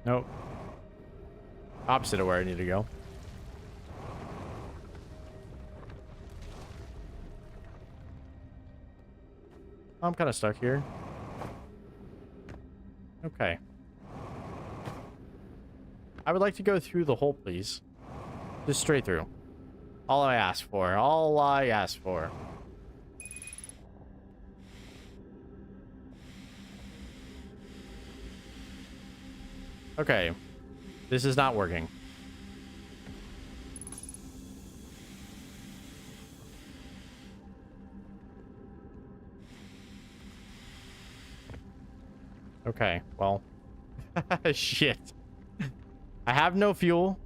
Nope. Opposite of where I need to go. I'm kind of stuck here. Okay. I would like to go through the hole, please. Just straight through. All I ask for. All I ask for. Okay. This is not working. Okay, well. Shit. I have no fuel.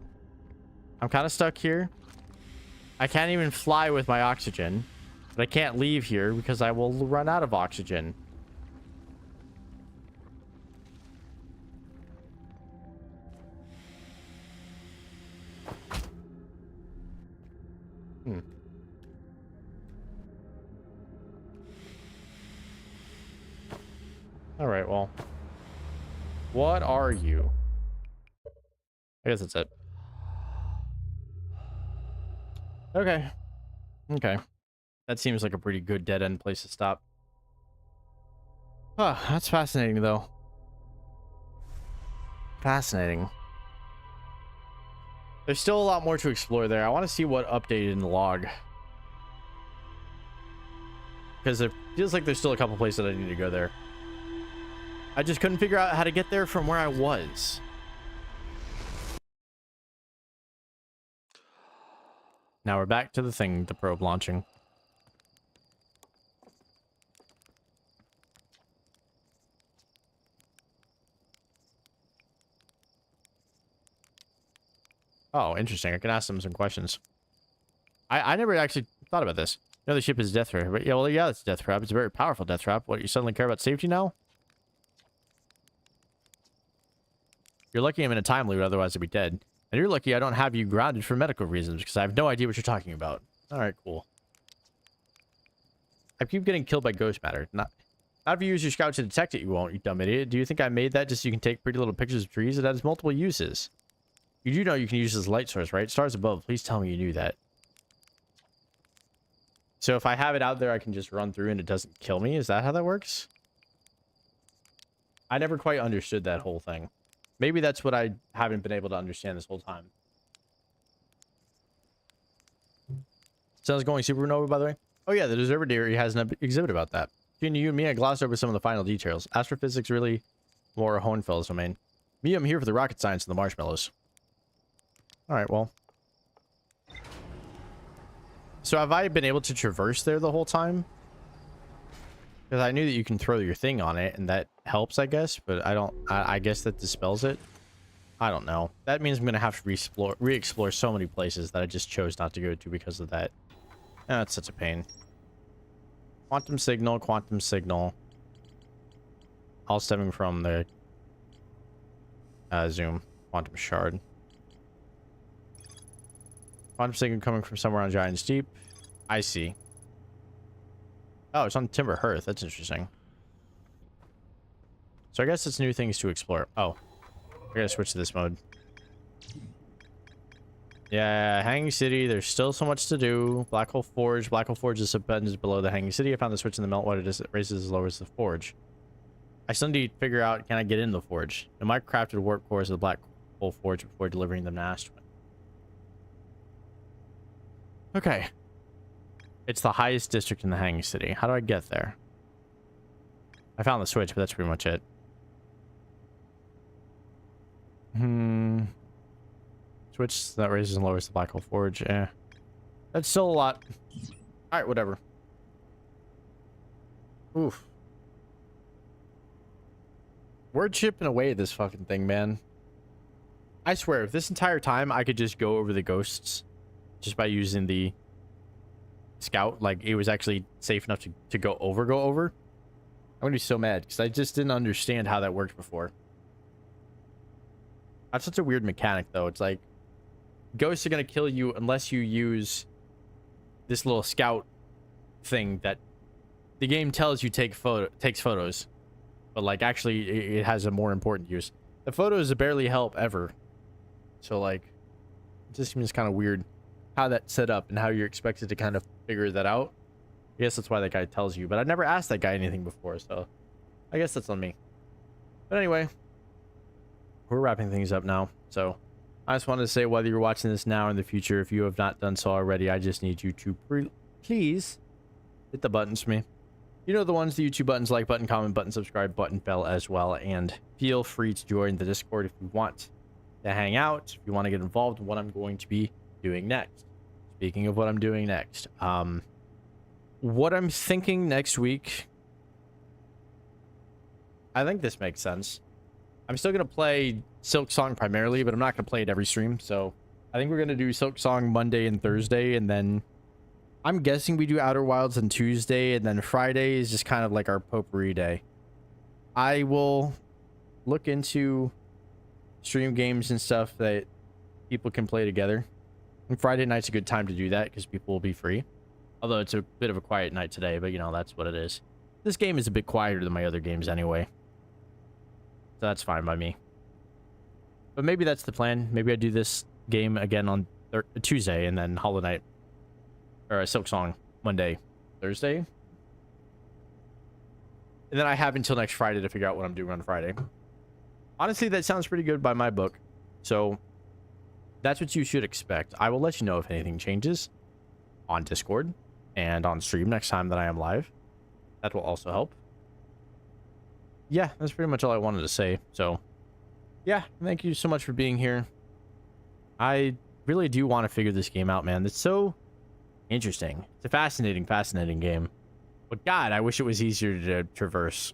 I'm kind of stuck here. I can't even fly with my oxygen. But I can't leave here because I will run out of oxygen. All right, well. What are you? I guess that's it. Okay. Okay. That seems like a pretty good dead-end place to stop. Oh, that's fascinating, though. Fascinating. There's still a lot more to explore there. I want to see what updated in the log. Because it feels like there's still a couple places that I need to go there. I just couldn't figure out how to get there from where I was. Now we're back to the thing, the probe launching. Oh, interesting. I can ask them some questions. I never actually thought about this. You know, the ship is a death trap. But yeah, well, yeah, it's a death trap. It's a very powerful death trap. What, you suddenly care about safety now? You're lucky I'm in a time loop, otherwise I'd be dead. And you're lucky I don't have you grounded for medical reasons, because I have no idea what you're talking about. Alright, cool. I keep getting killed by ghost matter. Not if you use your scout to detect it, you won't, you dumb idiot. Do you think I made that just so you can take pretty little pictures of trees? It has multiple uses. You do know you can use this light source, right? Stars above. Please tell me you knew that. So if I have it out there, I can just run through and it doesn't kill me? Is that how that works? I never quite understood that whole thing. Maybe that's what I haven't been able to understand this whole time. Sun's going supernova, by the way. Oh yeah, the observatory has an exhibit about that. Between you and me, I glossed over some of the final details. Astrophysics really more Hohenfeld's domain. Me, I'm here for the rocket science and the marshmallows. Alright, well. So have I been able to traverse there the whole time? Because I knew that you can throw your thing on it, and that helps, I guess. But I don't... I guess that dispels it. I don't know. That means I'm going to have to re-explore so many places that I just chose not to go to because of that. That's such a pain. Quantum signal, quantum signal. All stemming from the... zoom. Quantum shard. Quantum signal coming from somewhere on Giant's Deep. I see. Oh, it's on Timber Hearth. That's interesting. So I guess it's new things to explore. Oh. I gotta switch to this mode. Yeah, Hanging City. There's still so much to do. Black Hole Forge. Black Hole Forge is suspended below the Hanging City. I found the switch in the meltwater. It raises as low as the forge. I still need to figure out, can I get in the forge? Am I crafted warp cores of the Black Hole Forge before delivering them to Astrid? Okay. It's the highest district in the Hanging City. How do I get there? I found the switch, but that's pretty much it. Switch that raises and lowers the Black Hole Forge. Eh. That's still a lot. Alright, whatever. Oof. We're chipping away at this fucking thing, man. I swear, if this entire time I could just go over the ghosts just by using the scout, like it was actually safe enough to go over, I'm gonna be so mad because I just didn't understand how that worked before. That's such a weird mechanic, though. It's like ghosts are gonna kill you unless you use this little scout thing that the game tells you takes photos, but like actually it has a more important use. The photos barely help ever, so like it just seems kind of weird how that's set up and how you're expected to kind of figure that out. I guess that's why that guy tells you, but I've never asked that guy anything before, so I guess that's on me. But anyway, we're wrapping things up now, so I just wanted to say, whether you're watching this now or in the future, if you have not done so already, I just need you to please hit the buttons for me. You know the ones, the YouTube buttons, like button, comment button, subscribe button, bell as well, and feel free to join the Discord if you want to hang out, if you want to get involved in what I'm going to be doing next. Speaking of what I'm doing next, what I'm thinking next week, I think this makes sense. I'm still going to play SILKSONG primarily, but I'm not going to play it every stream. So I think we're going to do SILKSONG Monday and Thursday. And then I'm guessing we do Outer Wilds on Tuesday. And then Friday is just kind of like our potpourri day. I will look into stream games and stuff that people can play together. And Friday night's a good time to do that because people will be free. Although it's a bit of a quiet night today, but you know, that's what it is. This game is a bit quieter than my other games anyway. So that's fine by me. But maybe that's the plan. Maybe I do this game again on Tuesday and then Hollow Knight. Or SILKSONG Monday, Thursday. And then I have until next Friday to figure out what I'm doing on Friday. Honestly, that sounds pretty good by my book. So that's what you should expect. I will let you know if anything changes on Discord and on stream next time that I am live. That will also help. Yeah, that's pretty much all I wanted to say. So yeah, thank you so much for being here. I really do want to figure this game out, man. It's so interesting. It's a fascinating game. But God, I wish it was easier to traverse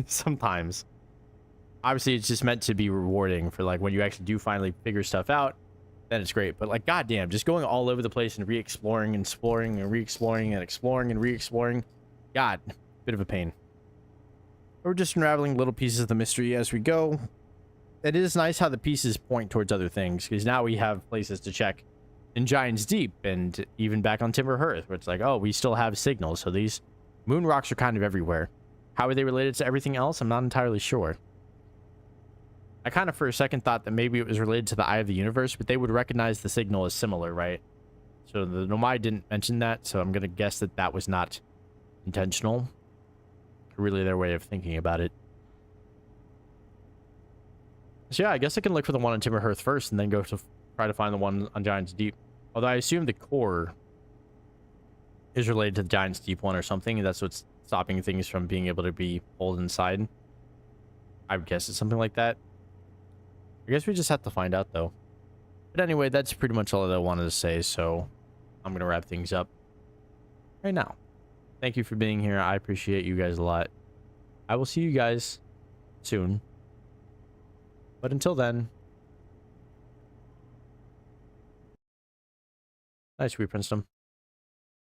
sometimes. Obviously, it's just meant to be rewarding for like when you actually do finally figure stuff out, then it's great. But like, goddamn, just going all over the place and re-exploring and exploring and re-exploring and exploring and re-exploring. God, bit of a pain. We're just unraveling little pieces of the mystery as we go. It is nice how the pieces point towards other things, because now we have places to check in Giant's Deep and even back on Timber Hearth, where it's like, oh, we still have signals. So these moon rocks are kind of everywhere. How are they related to everything else? I'm not entirely sure. I kind of for a second thought that maybe it was related to the Eye of the Universe, but they would recognize the signal as similar, right? So the Nomai didn't mention that, so I'm going to guess that that was not intentional. Really their way of thinking about it. So yeah, I guess I can look for the one on Timber Hearth first and then go to try to find the one on Giant's Deep. Although I assume the core is related to the Giant's Deep one or something, and that's what's stopping things from being able to be pulled inside. I would guess it's something like that. I guess we just have to find out, though. But anyway, that's pretty much all that I wanted to say, so I'm going to wrap things up right now. Thank you for being here. I appreciate you guys a lot. I will see you guys soon. But until then, nice, we Princedom.